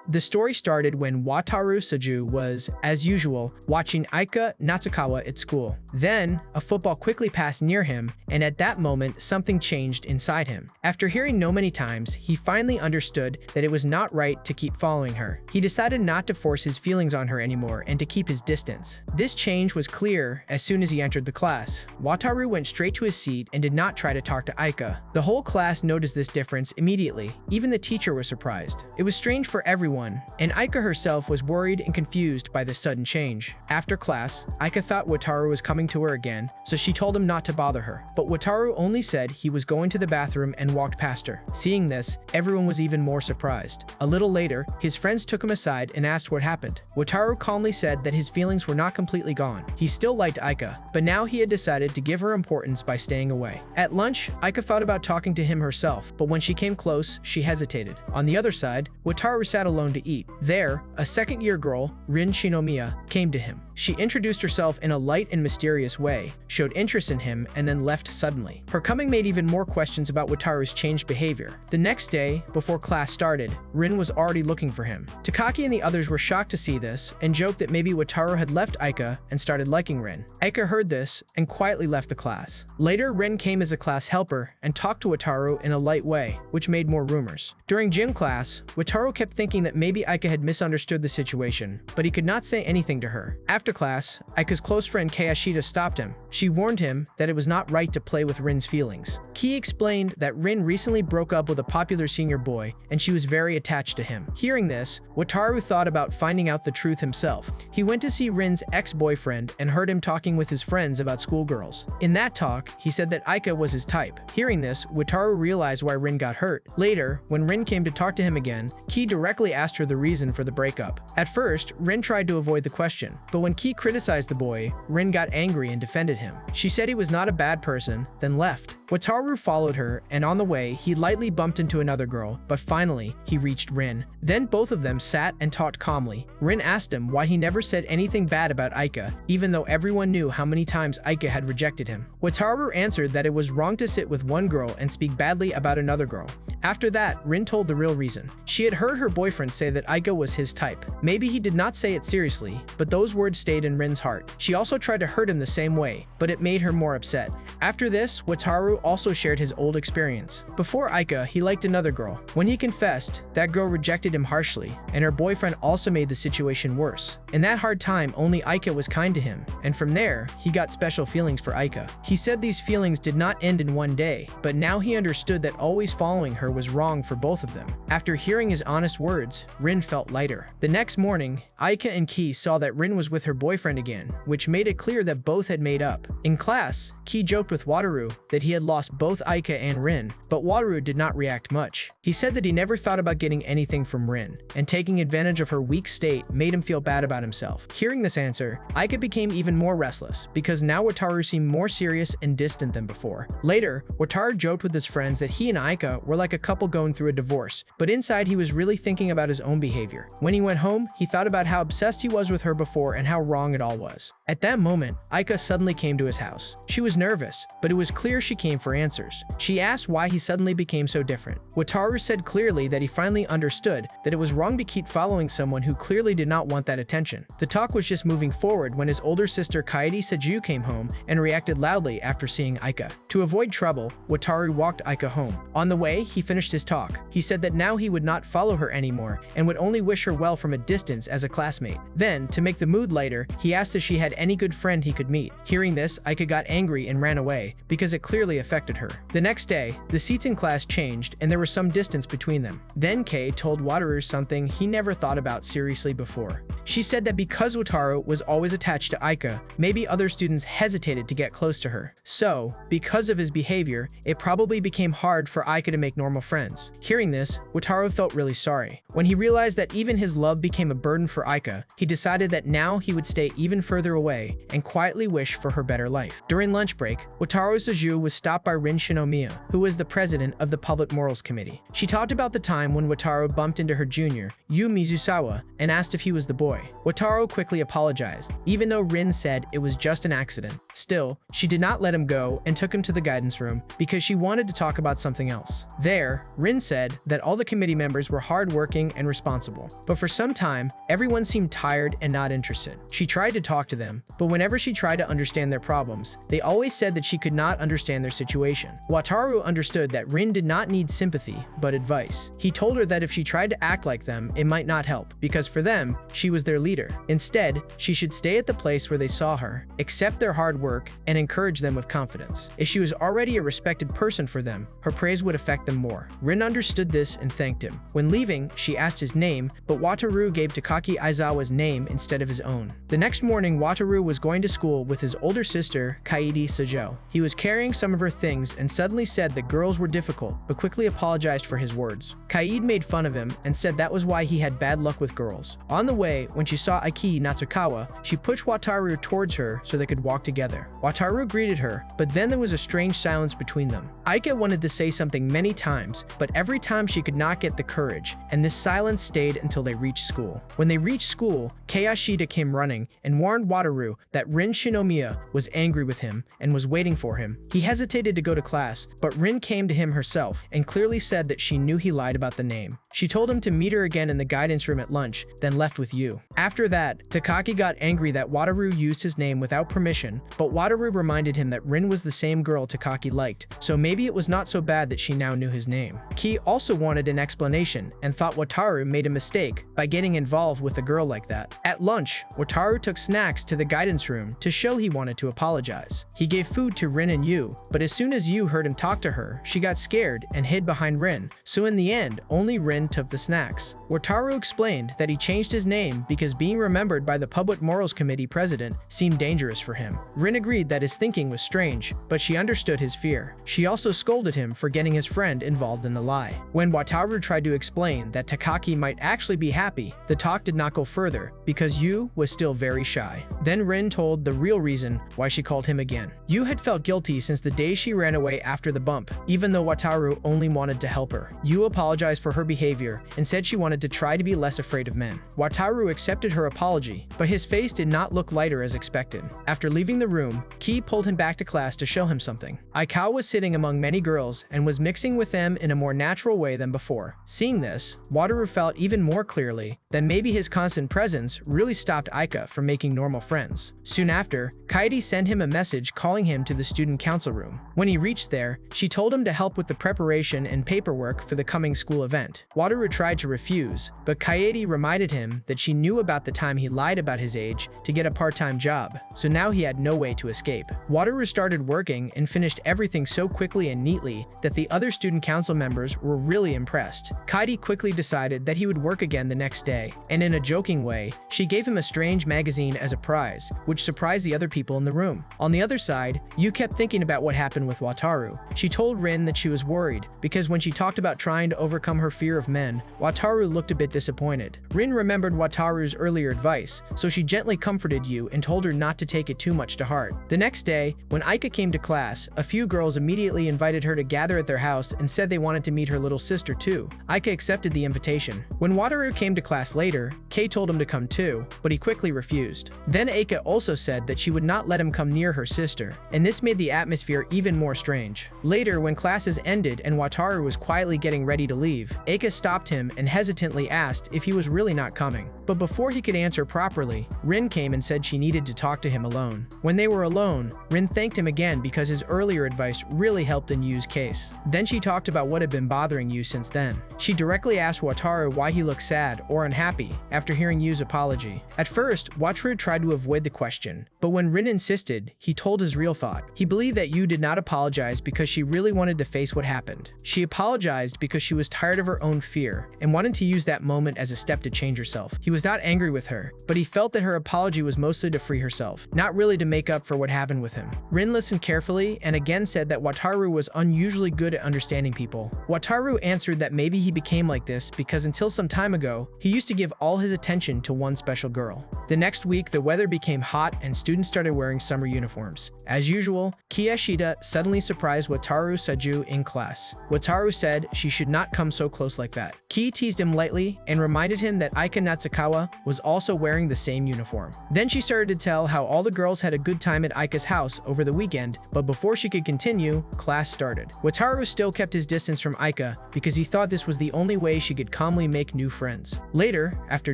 The story started when Wataru Saju was, as usual, watching Aika Natsukawa at school. Then, a football quickly passed near him, and at that moment, something changed inside him. After hearing no many times, he finally understood that it was not right to keep following her. He decided not to force his feelings on her anymore and to keep his distance. This change was clear as soon as he entered the class. Wataru went straight to his seat and did not try to talk to Aika. The whole class noticed this difference immediately. Even the teacher was surprised. It was strange for everyone, and Aika herself was worried and confused by this sudden change. After class, Aika thought Wataru was coming to her again, so she told him not to bother her. But Wataru only said he was going to the bathroom and walked past her. Seeing this, everyone was even more surprised. A little later, his friends took him aside and asked what happened. Wataru calmly said that his feelings were not completely gone. He still liked Aika, but now he had decided to give her importance by staying away. At lunch, Aika thought about talking to him herself, but when she came close, she hesitated. On the other side, Wataru sat alone to eat. There, a second-year girl, Rin Shinomiya, came to him. She introduced herself in a light and mysterious way, showed interest in him, and then left suddenly. Her coming made even more questions about Wataru's changed behavior. The next day, before class started, Rin was already looking for him. Takaki and the others were shocked to see this and joked that maybe Wataru had left Aika and started liking Rin. Aika heard this and quietly left the class. Later, Rin came as a class helper and talked to Wataru in a light way, which made more rumors. During gym class, Wataru kept thinking that maybe Aika had misunderstood the situation, but he could not say anything to her. After class, Aika's close friend Kayashita stopped him. She warned him that it was not right to play with Rin's feelings. Ki explained that Rin recently broke up with a popular senior boy, and she was very attached to him. Hearing this, Wataru thought about finding out the truth himself. He went to see Rin's ex-boyfriend and heard him talking with his friends about schoolgirls. In that talk, he said that Aika was his type. Hearing this, Wataru realized why Rin got hurt. Later, when Rin came to talk to him again, Ki directly asked her the reason for the breakup. At first, Rin tried to avoid the question, but when Ki criticized the boy, Rin got angry and defended him. She said he was not a bad person, then left. Wataru followed her, and on the way, he lightly bumped into another girl, but finally, he reached Rin. Then both of them sat and talked calmly. Rin asked him why he never said anything bad about Aika, even though everyone knew how many times Aika had rejected him. Wataru answered that it was wrong to sit with one girl and speak badly about another girl. After that, Rin told the real reason. She had heard her boyfriend say that Aika was his type. Maybe he did not say it seriously, but those words stayed in Rin's heart. She also tried to hurt him the same way, but it made her more upset. After this, Wataru also shared his old experience. Before Aika, he liked another girl. When he confessed, that girl rejected him harshly, and her boyfriend also made the situation worse. In that hard time, only Aika was kind to him, and from there, he got special feelings for Aika. He said these feelings did not end in one day, but now he understood that always following her was wrong for both of them. After hearing his honest words, Rin felt lighter. The next morning, Aika and Ki saw that Rin was with her boyfriend again, which made it clear that both had made up. In class, Ki joked with Wataru that he had lost both Aika and Rin, but Wataru did not react much. He said that he never thought about getting anything from Rin, and taking advantage of her weak state made him feel bad about himself. Hearing this answer, Aika became even more restless, because now Wataru seemed more serious and distant than before. Later, Wataru joked with his friends that he and Aika were like a couple going through a divorce, but inside he was really thinking about his own behavior. When he went home, he thought about how obsessed he was with her before and how wrong it all was. At that moment, Aika suddenly came to his house. She was nervous, but it was clear she came for answers. She asked why he suddenly became so different. Wataru said clearly that he finally understood that it was wrong to keep following someone who clearly did not want that attention. The talk was just moving forward when his older sister Kaede Saju came home and reacted loudly after seeing Aika. To avoid trouble, Wataru walked Aika home. On the way, he finished his talk. He said that now he would not follow her anymore and would only wish her well from a distance as a classmate. Then, to make the mood lighter, he asked if she had any good friend he could meet. Hearing this, Aika got angry and ran away because it clearly affected her. The next day, the seats in class changed and there was some distance between them. Then Kei told Wataru something he never thought about seriously before. She said that because Wataru was always attached to Aika, maybe other students hesitated to get close to her. So, because of his behavior, it probably became hard for Aika to make normal friends. Hearing this, Wataru felt really sorry. When he realized that even his love became a burden for Aika, he decided that now he would stay even further away and quietly wish for her better life. During lunch break, Wataru Saju was stopped by Rin Shinomiya, who was the president of the Public Morals Committee. She talked about the time when Wataru bumped into her junior, Yu Mizusawa, and asked if he was the boy. Wataru quickly apologized, even though Rin said it was just an accident. Still, she did not let him go and took him to the guidance room because she wanted to talk about something else. There, Rin said that all the committee members were hardworking hardworking and responsible. But for some time, everyone seemed tired and not interested. She tried to talk to them, but whenever she tried to understand their problems, they always said that she could not understand their situation. Wataru understood that Rin did not need sympathy, but advice. He told her that if she tried to act like them, it might not help, because for them, she was their leader. Instead, she should stay at the place where they saw her, accept their hard work, and encourage them with confidence. If she was already a respected person for them, her praise would affect them more. Rin understood this and thanked him. When leaving, she asked his name, but Wataru gave Takaki Aizawa's name instead of his own. The next morning, Wataru was going to school with his older sister, Kaede Sajo. He was carrying some of her things and suddenly said that girls were difficult, but quickly apologized for his words. Kaede made fun of him and said that was why he had bad luck with girls. On the way, when she saw Aika Natsukawa, she pushed Wataru towards her so they could walk together. Wataru greeted her, but then there was a strange silence between them. Aika wanted to say something many times, but every time she could not get the courage, and this silence stayed until they reached school. When they reached school, Kayashida came running and warned Wataru that Rin Shinomiya was angry with him and was waiting for him. He hesitated to go to class, but Rin came to him herself and clearly said that she knew he lied about the name. She told him to meet her again in the guidance room at lunch, then left with Yu. After that, Takaki got angry that Wataru used his name without permission, but Wataru reminded him that Rin was the same girl Takaki liked, so maybe it was not so bad that she now knew his name. Ki also wanted an explanation and thought Wataru made a mistake by getting involved with a girl like that. At lunch, Wataru took snacks to the guidance room to show he wanted to apologize. He gave food to Ren and Yu, but as soon as Yu heard him talk to her, she got scared and hid behind Ren, so in the end, only Ren took the snacks. Wataru explained that he changed his name because being remembered by the Public Morals Committee president seemed dangerous for him. Rin agreed that his thinking was strange, but she understood his fear. She also scolded him for getting his friend involved in the lie. When Wataru tried to explain that Takaki might actually be happy, the talk did not go further because Yu was still very shy. Then Rin told the real reason why she called him again. Yu had felt guilty since the day she ran away after the bump, even though Wataru only wanted to help her. Yu apologized for her behavior and said she wanted to try to be less afraid of men. Wataru accepted her apology, but his face did not look lighter as expected. After leaving the room, Ki pulled him back to class to show him something. Aika was sitting among many girls and was mixing with them in a more natural way than before. Seeing this, Wataru felt even more clearly that maybe his constant presence really stopped Aika from making normal friends. Soon after, Kaede sent him a message calling him to the student council room. When he reached there, she told him to help with the preparation and paperwork for the coming school event. Wataru tried to refuse, but Kaede reminded him that she knew about the time he lied about his age to get a part-time job, so now he had no way to escape. Wataru started working and finished everything so quickly and neatly that the other student council members were really impressed. Kaede quickly decided that he would work again the next day, and in a joking way, she gave him a strange magazine as a prize, which surprised the other people in the room. On the other side, Yu kept thinking about what happened with Wataru. She told Rin that she was worried, because when she talked about trying to overcome her fear of men, Wataru looked a bit disappointed. Rin remembered Wataru's earlier advice, so she gently comforted Yu and told her not to take it too much to heart. The next day, when Aika came to class, a few girls immediately invited her to gather at their house and said they wanted to meet her little sister too. Aika accepted the invitation. When Wataru came to class later, Kei told him to come too, but he quickly refused. Then Aika also said that she would not let him come near her sister, and this made the atmosphere even more strange. Later, when classes ended and Wataru was quietly getting ready to leave, Aika stopped him and hesitantly asked if he was really not coming. But before he could answer properly, Rin came and said she needed to talk to him alone. When they were alone, Rin thanked him again because his earlier advice really helped in Yu's case. Then she talked about what had been bothering Yu since then. She directly asked Wataru why he looked sad or unhappy after hearing Yu's apology. At first, Wataru tried to avoid the question, but when Rin insisted, he told his real thought. He believed that Yu did not apologize because she really wanted to face what happened. She apologized because she was tired of her own fear and wanted to use that moment as a step to change herself. He was not angry with her, but he felt that her apology was mostly to free herself, not really to make up for what happened with him. Rin listened carefully and again said that Wataru was unusually good at understanding people. Wataru answered that maybe he became like this because until some time ago, he used to give all his attention to one special girl. The next week, the weather became hot and students started wearing summer uniforms. As usual, Kiyashida suddenly surprised Wataru Saju in class. Wataru said she should not come so close like that. Ki teased him lightly and reminded him that Aika Natsukawa Natsukawa was also wearing the same uniform. Then she started to tell how all the girls had a good time at Aika's house over the weekend, but before she could continue, class started. Wataru still kept his distance from Aika because he thought this was the only way she could calmly make new friends. Later, after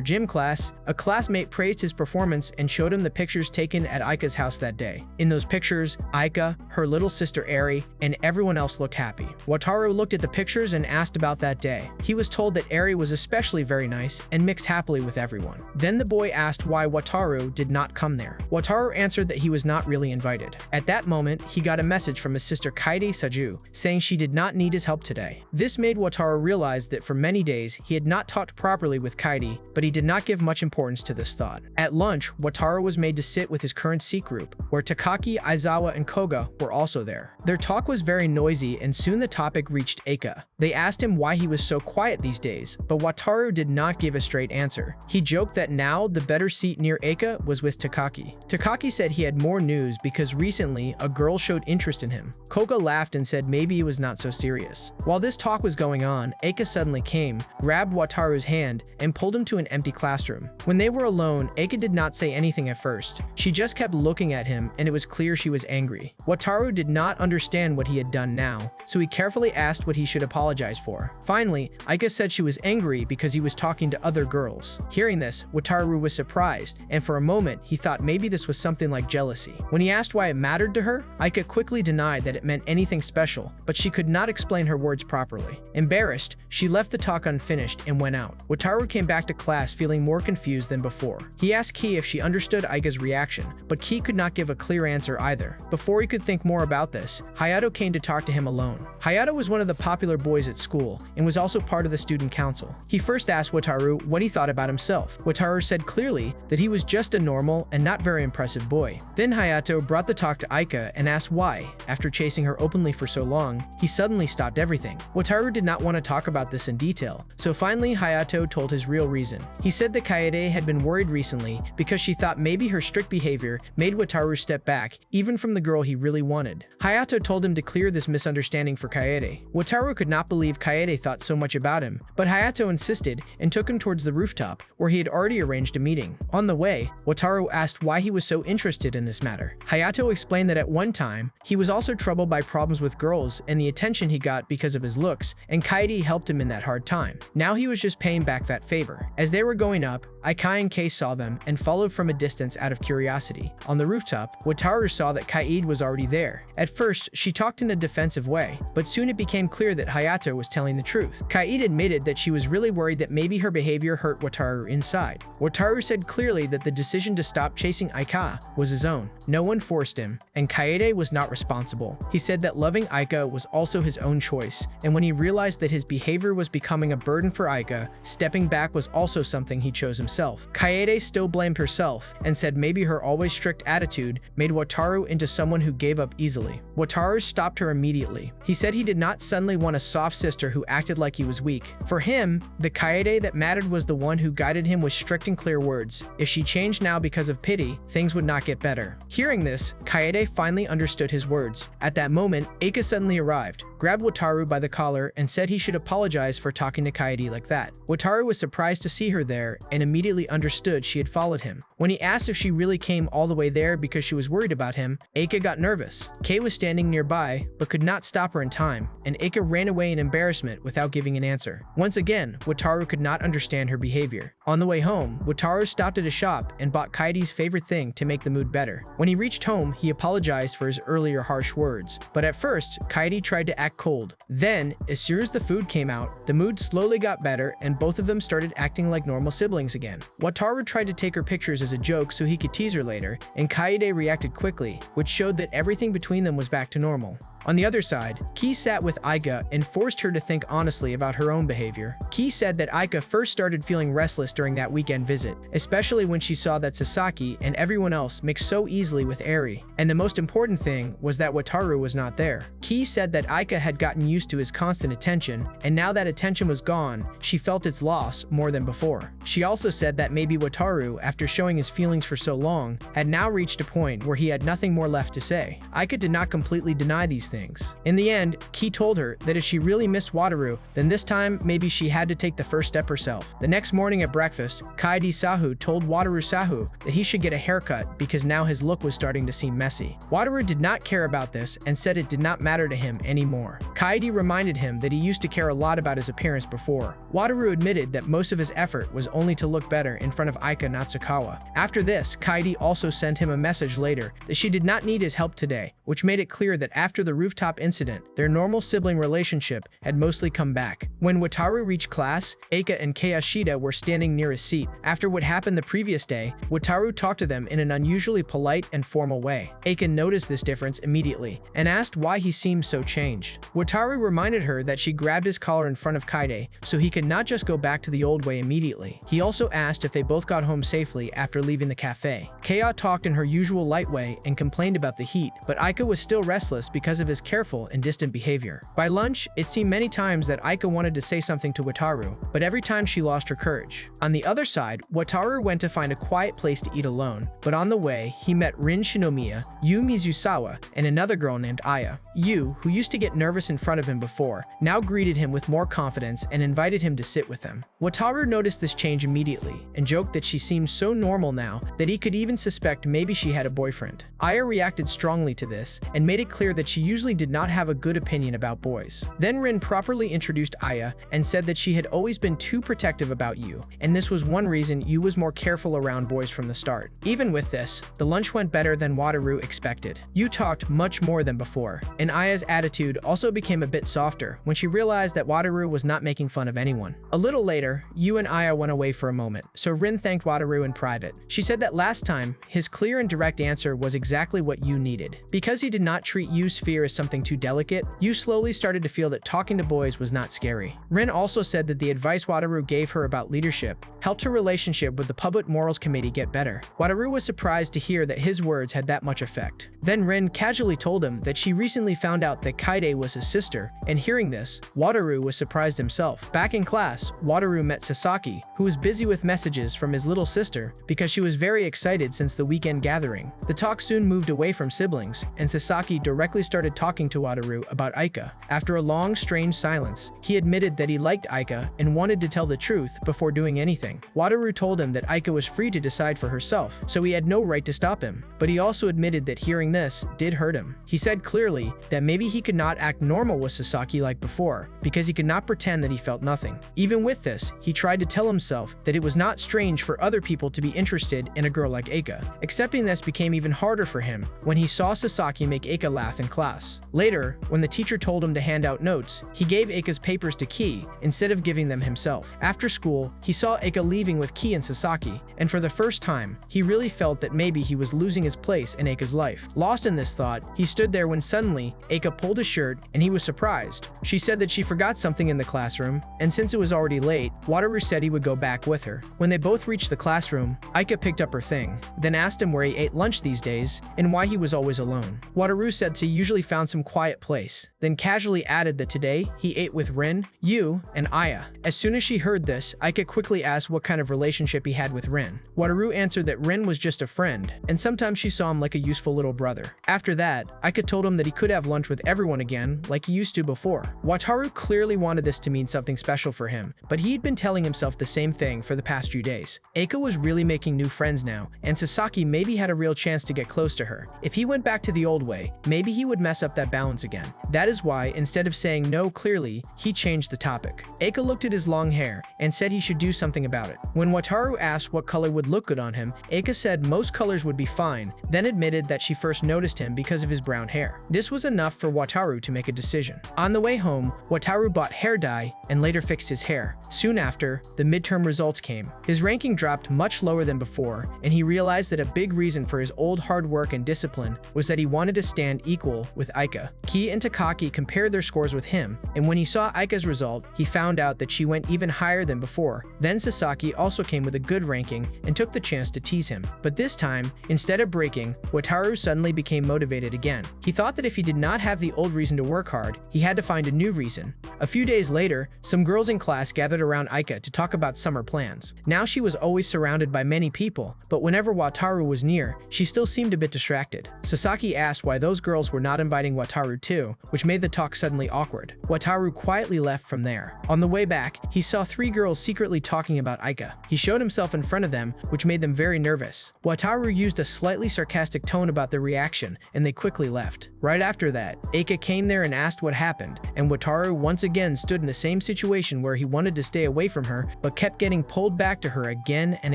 gym class, a classmate praised his performance and showed him the pictures taken at Aika's house that day. In those pictures, Aika, her little sister Eri, and everyone else looked happy. Wataru looked at the pictures and asked about that day. He was told that Eri was especially very nice and mixed happily with everyone. Then the boy asked why Wataru did not come there. Wataru answered that he was not really invited. At that moment, he got a message from his sister Kaede Saju saying she did not need his help today. This made Wataru realize that for many days he had not talked properly with Kaede, but he did not give much importance to this thought. At lunch, Wataru was made to sit with his current C group, where Takaki, Aizawa, and Koga were also there. Their talk was very noisy and soon the topic reached Aika. They asked him why he was so quiet these days, but Wataru did not give a straight answer. He joked that now the better seat near Aika was with Takaki. Takaki said he had more news because recently a girl showed interest in him. Koga laughed and said maybe it was not so serious. While this talk was going on, Aika suddenly came, grabbed Wataru's hand, and pulled him to an empty classroom. When they were alone, Aika did not say anything at first. She just kept looking at him and it was clear she was angry. Wataru did not understand what he had done now, so he carefully asked what he should apologize for. Finally, Aika said she was angry because he was talking to other girls. Hearing this, Wataru was surprised, and for a moment he thought maybe this was something like jealousy. When he asked why it mattered to her, Aika quickly denied that it meant anything special, but she could not explain her words properly. Embarrassed, she left the talk unfinished and went out. Wataru came back to class feeling more confused than before. He asked Ki if she understood Aika's reaction, but Ki could not give a clear answer either. Before he could think more about this, Hayato came to talk to him alone. Hayato was one of the popular boys at school and was also part of the student council. He first asked Wataru what he thought about himself. Wataru said clearly that he was just a normal and not very impressive boy. Then Hayato brought the talk to Aika and asked why, after chasing her openly for so long, he suddenly stopped everything. Wataru did not want to talk about this in detail, so finally Hayato told his real reason. He said that Kaede had been worried recently because she thought maybe her strict behavior made Wataru step back, even from the girl he really wanted. Hayato told him to clear this misunderstanding for Kaede. Wataru could not believe Kaede thought so much about him, but Hayato insisted and took him towards the rooftop, where he had already arranged a meeting. On the way, Wataru asked why he was so interested in this matter. Hayato explained that at one time, he was also troubled by problems with girls and the attention he got because of his looks, and Kaede helped him in that hard time. Now he was just paying back that favor. As they were going up, Aika and Kei saw them and followed from a distance out of curiosity. On the rooftop, Wataru saw that Kaede was already there. At first, she talked in a defensive way, but soon it became clear that Hayato was telling the truth. Kaede admitted that she was really worried that maybe her behavior hurt Wataru inside. Wataru said clearly that the decision to stop chasing Aika was his own. No one forced him, and Kaede was not responsible. He said that loving Aika was also his own choice, and when he realized that his behavior was becoming a burden for Aika, stepping back was also something he chose himself. Kaede still blamed herself and said maybe her always strict attitude made Wataru into someone who gave up easily. Wataru stopped her immediately. He said he did not suddenly want a soft sister who acted like he was weak. For him, the Kaede that mattered was the one who guided him with strict and clear words. If she changed now because of pity, things would not get better. Hearing this, Kaede finally understood his words. At that moment, Aika suddenly arrived, grabbed Wataru by the collar, and said he should apologize for talking to Kaede like that. Wataru was surprised to see her there and immediately understood she had followed him. When he asked if she really came all the way there because she was worried about him, Aika got nervous. Kei was standing nearby, but could not stop her in time, and Aika ran away in embarrassment without giving an answer. Once again, Wataru could not understand her behavior. On the way home, Wataru stopped at a shop and bought Kaede's favorite thing to make the mood better. When he reached home, he apologized for his earlier harsh words, but at first, Kaede tried to act cold. Then, as soon as the food came out, the mood slowly got better and both of them started acting like normal siblings again. Wataru tried to take her pictures as a joke so he could tease her later, and Kaede reacted quickly, which showed that everything between them was back to normal. On the other side, Ki sat with Aika and forced her to think honestly about her own behavior. Ki said that Aika first started feeling restless during that weekend visit, especially when she saw that Sasaki and everyone else mixed so easily with Eri. And the most important thing was that Wataru was not there. Ki said that Aika had gotten used to his constant attention, and now that attention was gone, she felt its loss more than before. She also said that maybe Wataru, after showing his feelings for so long, had now reached a point where he had nothing more left to say. Aika did not completely deny these things. things. In the end, Ki told her that if she really missed Wataru, then this time maybe she had to take the first step herself. The next morning at breakfast, Kaede Sahu told Wataru Sahu that he should get a haircut because now his look was starting to seem messy. Wataru did not care about this and said it did not matter to him anymore. Kaede reminded him that he used to care a lot about his appearance before. Wataru admitted that most of his effort was only to look better in front of Aika Natsukawa. After this, Kaede also sent him a message later that she did not need his help today, which made it clear that after the rooftop incident, their normal sibling relationship had mostly come back. When Wataru reached class, Aika and Kayashida were standing near his seat. After what happened the previous day, Wataru talked to them in an unusually polite and formal way. Aika noticed this difference immediately and asked why he seemed so changed. Wataru reminded her that she grabbed his collar in front of Kaede so he could not just go back to the old way immediately. He also asked if they both got home safely after leaving the cafe. Kaya talked in her usual light way and complained about the heat, but Aika was still restless because of his careful and distant behavior. By lunch, it seemed many times that Aika wanted to say something to Wataru, but every time she lost her courage. On the other side, Wataru went to find a quiet place to eat alone, but on the way, he met Rin Shinomiya, Yu Mizusawa, and another girl named Aya. Yu, who used to get nervous in front of him before, now greeted him with more confidence and invited him to sit with them. Wataru noticed this change immediately and joked that she seemed so normal now that he could even suspect maybe she had a boyfriend. Aya reacted strongly to this and made it clear that she usually did not have a good opinion about boys. Then Rin properly introduced Aya and said that she had always been too protective about Yu, and this was one reason Yu was more careful around boys from the start. Even with this, the lunch went better than Wataru expected. Yu talked much more than before, and Aya's attitude also became a bit softer when she realized that Wataru was not making fun of anyone. A little later, Yu and Aya went away for a moment, so Rin thanked Wataru in private. She said that last time, his clear and direct answer was exactly what Yu needed. Because he did not treat Yu's fear as something too delicate, Yu slowly started to feel that talking to boys was not scary. Rin also said that the advice Wataru gave her about leadership helped her relationship with the Public Morals Committee get better. Wataru was surprised to hear that his words had that much effect. Then Rin casually told him that she recently found out that Kaede was his sister, and hearing this, Wataru was surprised himself. Back in class, Wataru met Sasaki, who was busy with messages from his little sister because she was very excited since the weekend gathering. The talk soon moved away from siblings, and Sasaki directly started talking to Wataru about Aika. After a long, strange silence, he admitted that he liked Aika and wanted to tell the truth before doing anything. Wataru told him that Aika was free to decide for herself, so he had no right to stop him, but he also admitted that hearing this did hurt him. He said clearly that maybe he could not act normal with Sasaki like before, because he could not pretend that he felt nothing. Even with this, he tried to tell himself that it was not strange for other people to be interested in a girl like Aika. Accepting this became even harder for him when he saw Sasaki make Aika laugh in class. Later, when the teacher told him to hand out notes, he gave Aika's papers to Ki instead of giving them himself. After school, he saw Aika leaving with Ki and Sasaki, and for the first time, he really felt that maybe he was losing his place in Aika's life. Lost in this thought, he stood there when suddenly, Aika pulled his shirt and he was surprised. She said that she forgot something in the classroom, and since it was already late, Wataru said he would go back with her. When they both reached the classroom, Aika picked up her thing, then asked him where he ate lunch these days and why he was always alone. Wataru said he usually found some quiet place, then casually added that today he ate with Rin, Yu, and Aya. As soon as she heard this, Aika quickly asked what kind of relationship he had with Rin. Wataru answered that Rin was just a friend, and sometimes she saw him like a useful little brother. After that, Aika told him that he could have lunch with everyone again, like he used to before. Wataru clearly wanted this to mean something special for him, but he'd been telling himself the same thing for the past few days. Aika was really making new friends now, and Sasaki maybe had a real chance to get close to her. If he went back to the old way, maybe he would mess up that balance again. That is why, instead of saying no clearly, he changed the topic. Aika looked at his long hair and said he should do something about it. When Wataru asked what color would look good on him, Aika said most colors would be fine, then admitted that she first noticed him because of his brown hair. This was enough for Wataru to make a decision. On the way home, Wataru bought hair dye and later fixed his hair. Soon after, the midterm results came. His ranking dropped much lower than before, and he realized that a big reason for his old hard work and discipline was that he wanted to stand equal with Aika. Ki and Takaki compared their scores with him, and when he saw Aika's result, he found out that she went even higher than before. Then Sasaki also came with a good ranking and took the chance to tease him. But this time, instead of breaking, Wataru suddenly became motivated again. He thought that if he did not have the old reason to work hard, he had to find a new reason. A few days later, some girls in class gathered around Aika to talk about summer plans. Now she was always surrounded by many people, but whenever Wataru was near, she still seemed a bit distracted. Sasaki asked why those girls were not inviting Wataru too, which made the talk suddenly awkward. Wataru quietly left from there. On the way back, he saw 3 girls secretly talking about Aika. He showed himself in front of them, which made them very nervous. Wataru used a slightly sarcastic tone about their reaction, and they quickly left. Right after that, Aika came there and asked what happened, and Wataru once again stood in the same situation where he wanted to stay away from her, but kept getting pulled back to her again and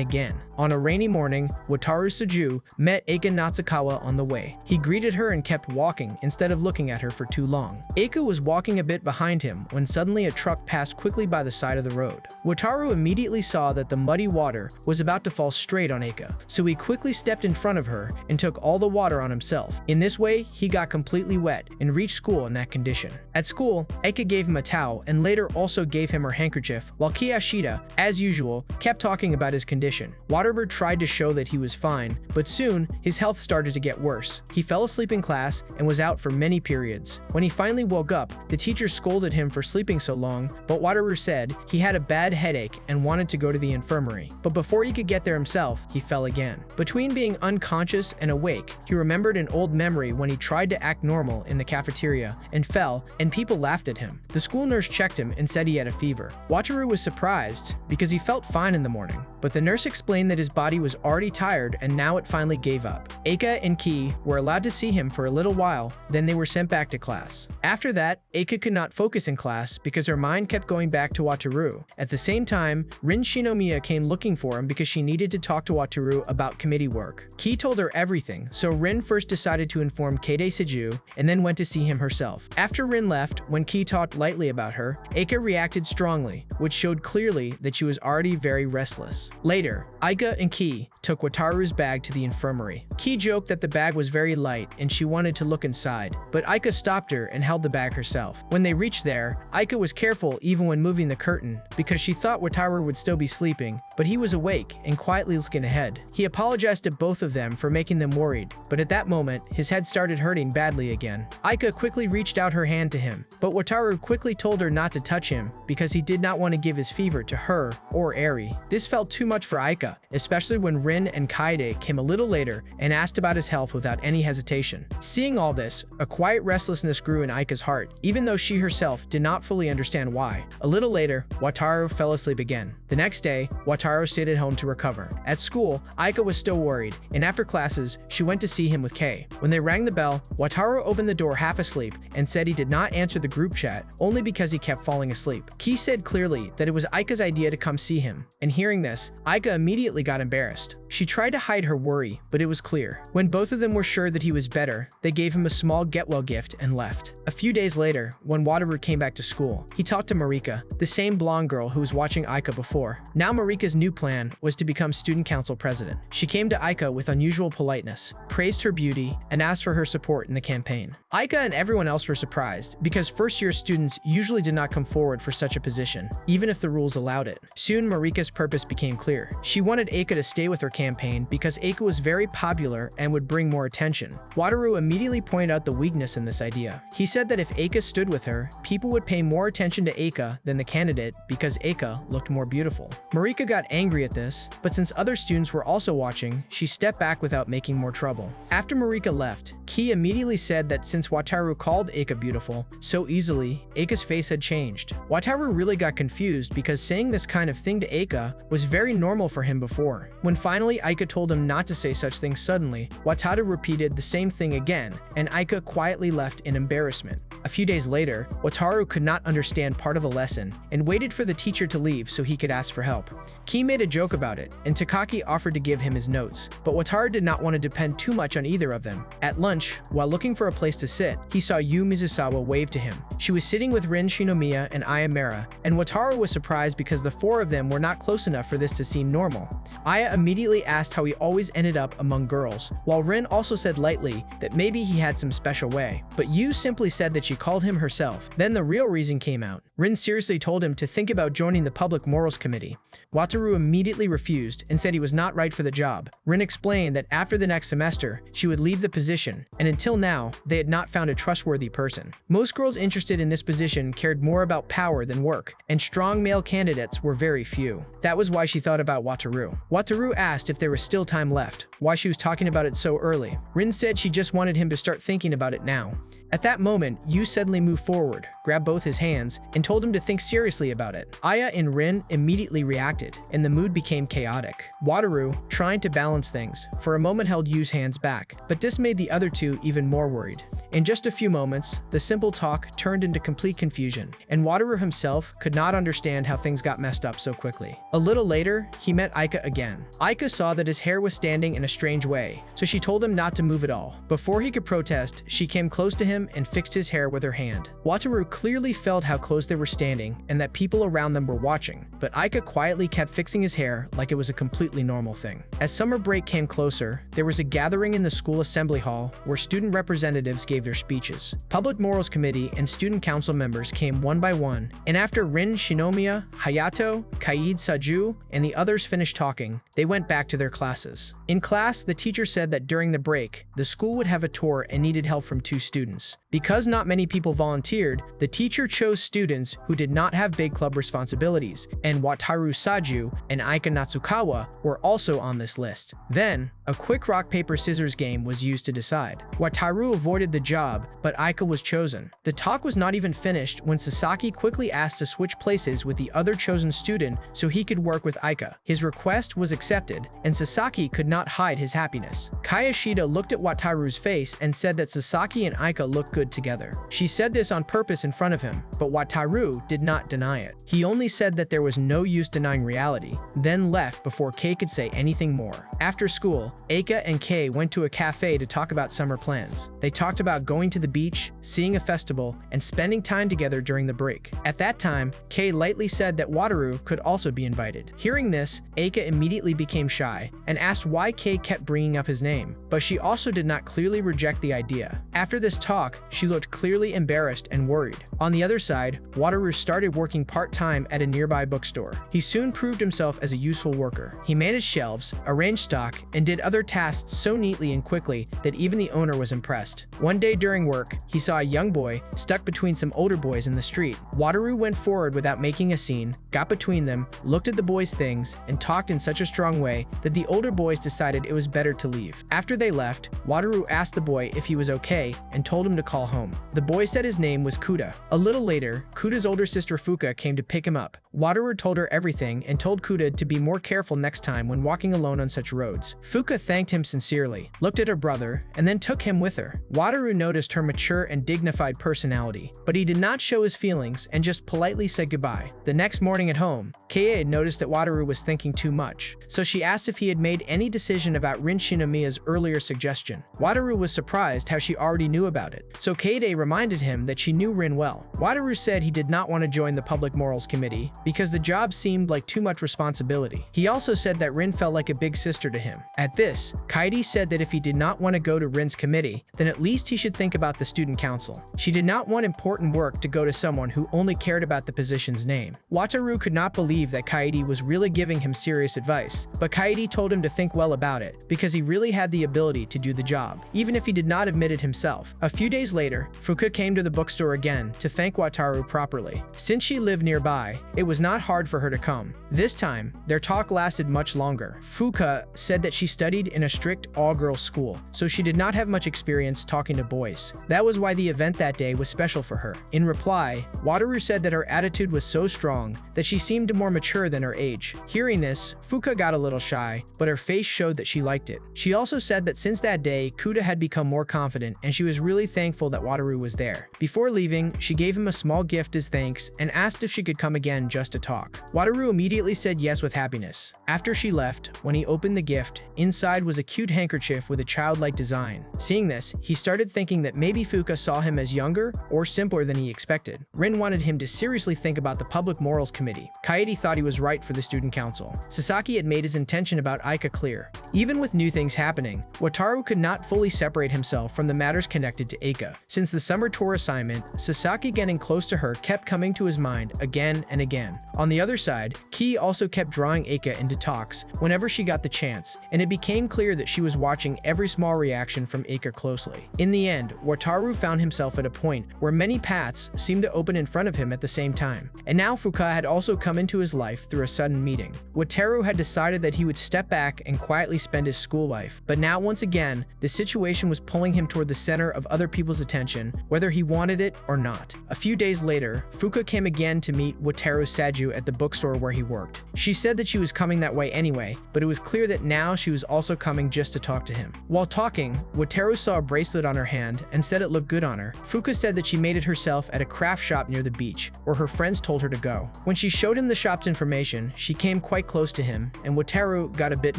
again. On a rainy morning, Wataru Suju met Aika Natsukawa on the way. He greeted her and kept walking instead of looking at her for too long. Aika was walking a bit behind him when suddenly a truck passed quickly by the side of the road. Wataru immediately saw that the muddy water was about to fall straight on Aika, so he quickly stepped in front of her and took all the water on himself. In this way, he got completely wet and reached school in that condition. At school, Aika gave him a towel and later also gave him her handkerchief, while Kiyashida, as usual, kept talking about his condition. Wataru tried to show that he was fine, but soon his health started to get worse. He fell asleep in class and was out for many periods. When he finally woke up, the teacher scolded him for sleeping so long, but Wataru said he had a bad headache and wanted to go to the infirmary. But before he could get there himself, he fell again. Between being unconscious and awake, he remembered an old memory when he tried to act normal in the cafeteria and fell, and people laughed at him. The school nurse checked him and said he had a fever. Wataru was surprised because he felt fine in the morning, but the nurse explained that his body was already tired and now it finally gave up. Aika and Ki were allowed to see him for a little while, then they were sent back to class. After that, Aika could not focus in class because her mind kept going back to Wataru. At the same time, Rin Shinomiya came looking for him because she needed to talk to Wataru about committee work. Ki told her everything, so Rin first decided to inform Keide Seiju and then went to see him herself. After Rin left, when Ki talked lightly about her, Aika reacted strongly, which showed clearly that she was already very restless. Later, Aika and Ki took Wataru's bag to the infirmary. Ki joked that the bag was very light and she wanted to look inside, but Aika stopped her and held the bag herself. When they reached there, Aika was careful even when moving the curtain because she thought Wataru would still be sleeping, but he was awake and quietly looking ahead. He apologized to both of them for making them worried, but at that moment, his head started hurting badly again. Aika quickly reached out her hand to him, but Wataru quickly told her not to touch him because he did not want to give his fever to her or Eri. This felt too much for Aika, especially when Rin and Kaede came a little later and asked about his health without any hesitation. Seeing all this, a quiet restlessness grew in Aika's heart, even though she herself did not fully understand why. A little later, Wataru fell asleep again. The next day, Wataru stayed at home to recover. At school, Aika was still worried, and after classes, she went to see him with Kei. When they rang the bell, Wataru opened the door half asleep and said he did not answer the group chat only because he kept falling asleep. Kei said clearly that it was Aika's idea to come see him, and hearing this, Aika immediately got embarrassed. She tried to hide her worry, but it was clear. When both of them were sure that he was better, they gave him a small get-well gift and left. A few days later, when Wataru came back to school, he talked to Marika, the same blonde girl who was watching Aika before. Now Marika's new plan was to become student council president. She came to Aika with unusual politeness, praised her beauty, and asked for her support in the campaign. Aika and everyone else were surprised because first-year students usually did not come forward for such a position, even if the rules allowed it. Soon Marika's purpose became clear. She wanted Aika to stay with her campaign because Aika was very popular and would bring more attention. Wataru immediately pointed out the weakness in this idea. He said that if Aika stood with her, people would pay more attention to Aika than the candidate because Aika looked more beautiful. Marika got angry at this, but since other students were also watching, she stepped back without making more trouble. After Marika left, Ki immediately said that since Wataru called Aika beautiful so easily, Aika's face had changed. Wataru really got confused because saying this kind of thing to Aika was very normal for him before. When finally Aika told him not to say such things suddenly, Wataru repeated the same thing again, and Aika quietly left in embarrassment. A few days later, Wataru could not understand part of a lesson and waited for the teacher to leave so he could ask for help. Ki made a joke about it, and Takaki offered to give him his notes, but Wataru did not want to depend too much on either of them. At lunch, while looking for a place to sit, he saw Yu Mizusawa wave to him. She was sitting with Rin Shinomiya and Aya Mera, and Wataru was surprised because the four of them were not close enough for this to seem normal. Aya immediately asked how he always ended up among girls, while Rin also said lightly that maybe he had some special way. But Yu simply said that she called him herself. Then the real reason came out. Rin seriously told him to think about joining the Public Morals Committee. Wataru immediately refused and said he was not right for the job. Rin explained that after the next semester, she would leave the position, and until now, they had not found a trustworthy person. Most girls interested in this position cared more about power than work, and strong male candidates were very few. That was why she thought about Wataru. Wataru asked if there was still time left, why she was talking about it so early. Rin said she just wanted him to start thinking about it now. At that moment, Yu suddenly moved forward, grabbed both his hands, and told him to think seriously about it. Aya and Rin immediately reacted, and the mood became chaotic. Wataru, trying to balance things, for a moment held Yu's hands back, but this made the other two even more worried. In just a few moments, the simple talk turned into complete confusion, and Wataru himself could not understand how things got messed up so quickly. A little later, he met Aika again. Aika saw that his hair was standing in a strange way, so she told him not to move at all. Before he could protest, she came close to him and fixed his hair with her hand. Wataru clearly felt how close they were standing and that people around them were watching, but Aika quietly kept fixing his hair like it was a completely normal thing. As summer break came closer, there was a gathering in the school assembly hall where student representatives gave their speeches. Public Morals Committee and student council members came one by one, and after Rin, Shinomiya, Hayato, Kaide Saju, and the others finished talking, they went back to their classes. In class, the teacher said that during the break, the school would have a tour and needed help from 2 students. Because not many people volunteered, the teacher chose students who did not have big club responsibilities, and Wataru Saju and Aika Natsukawa were also on this list. Then, a quick rock-paper-scissors game was used to decide. Wataru avoided the job, but Aika was chosen. The talk was not even finished when Sasaki quickly asked to switch places with the other chosen student so he could work with Aika. His request was accepted, and Sasaki could not hide his happiness. Kayashida looked at Wataru's face and said that Sasaki and Aika looked good together. She said this on purpose in front of him, but Wataru did not deny it. He only said that there was no use denying reality, then left before Kei could say anything more. After school, Aika and Kei went to a cafe to talk about summer plans. They talked about going to the beach, seeing a festival, and spending time together during the break. At that time, Kei lightly said that Wataru could also be invited. Hearing this, Aika immediately became shy and asked why Kei kept bringing up his name, but she also did not clearly reject the idea. After this talk, she looked clearly embarrassed and worried. On the other side, Wataru started working part-time at a nearby bookstore. He soon proved himself as a useful worker. He managed shelves, arranged stock, and did other tasks so neatly and quickly that even the owner was impressed. One day during work, he saw a young boy stuck between some older boys in the street. Wataru went forward without making a scene, got between them, looked at the boys' things, and talked in such a strong way that the older boys decided it was better to leave. After they left, Wataru asked the boy if he was okay and told him to call home. The boy said his name was Kuda. A little later, Kuda's older sister Fuka came to pick him up. Wataru told her everything and told Kuda to be more careful next time when walking alone on such roads. Fuka thanked him sincerely, looked at her brother, and then took him with her. Wataru noticed her mature and dignified personality, but he did not show his feelings and just politely said goodbye. The next morning at home, Kei noticed that Wataru was thinking too much, so she asked if he had made any decision about Rin Shinomiya's earlier suggestion. Wataru was surprised how she already knew about it, so Kei reminded him that she knew Rin well. Wataru said he did not want to join the Public Morals Committee because the job seemed like too much responsibility. He also said that Rin felt like a big sister to him. At this, Kaide said that if he did not want to go to Rin's committee, then at least he should think about the student council. She did not want important work to go to someone who only cared about the position's name. Wataru could not believe that Kaide was really giving him serious advice, but Kaide told him to think well about it because he really had the ability to do the job, even if he did not admit it himself. A few days later, Fuka came to the bookstore again to thank Wataru properly. Since she lived nearby, it was not hard for her to come. This time, their talk lasted much longer. Fuka said that she studied in a strict all-girls school, so she did not have much experience talking to boys. That was why the event that day was special for her. In reply, Wataru said that her attitude was so strong that she seemed more mature than her age. Hearing this, Fuka got a little shy, but her face showed that she liked it. She also said that since that day, Kuda had become more confident and she was really thankful that Wataru was there. Before leaving, she gave him a small gift as thanks and asked if she could come again just to talk. Wataru immediately said yes with happiness. After she left, when he opened the gift, inside was a cute handkerchief with a childlike design. Seeing this, he started thinking that maybe Fuka saw him as younger or simpler than he expected. Rin wanted him to seriously think about the Public Morals Committee. Kaede thought he was right for the student council. Sasaki had made his intention about Aika clear. Even with new things happening, Wataru could not fully separate himself from the matters connected to Aika. Since the summer tour assignment, Sasaki getting close to her kept coming to his mind again and again. On the other side, Ki also kept drawing Aika into talks whenever she got the chance, and it became clear that she was watching every small reaction from Aika closely. In the end, Wataru found himself at a point where many paths seemed to open in front of him at the same time. And now Fuka had also come into his life through a sudden meeting. Wataru had decided that he would step back and quietly spend his school life, but now once again, the situation was pulling him toward the center of other people's attention, whether he wanted it or not. A few days later, Fuka came again to meet Wataru Saju at the bookstore where he worked. She said that she was coming that way anyway, but it was clear that now she was also coming just to talk to him. While talking, Wataru saw a bracelet on her hand and said it looked good on her. Fuka said that she made it herself at a craft shop near the beach, where her friends told her to go. When she showed him the shop's information, she came quite close to him, and Wataru got a bit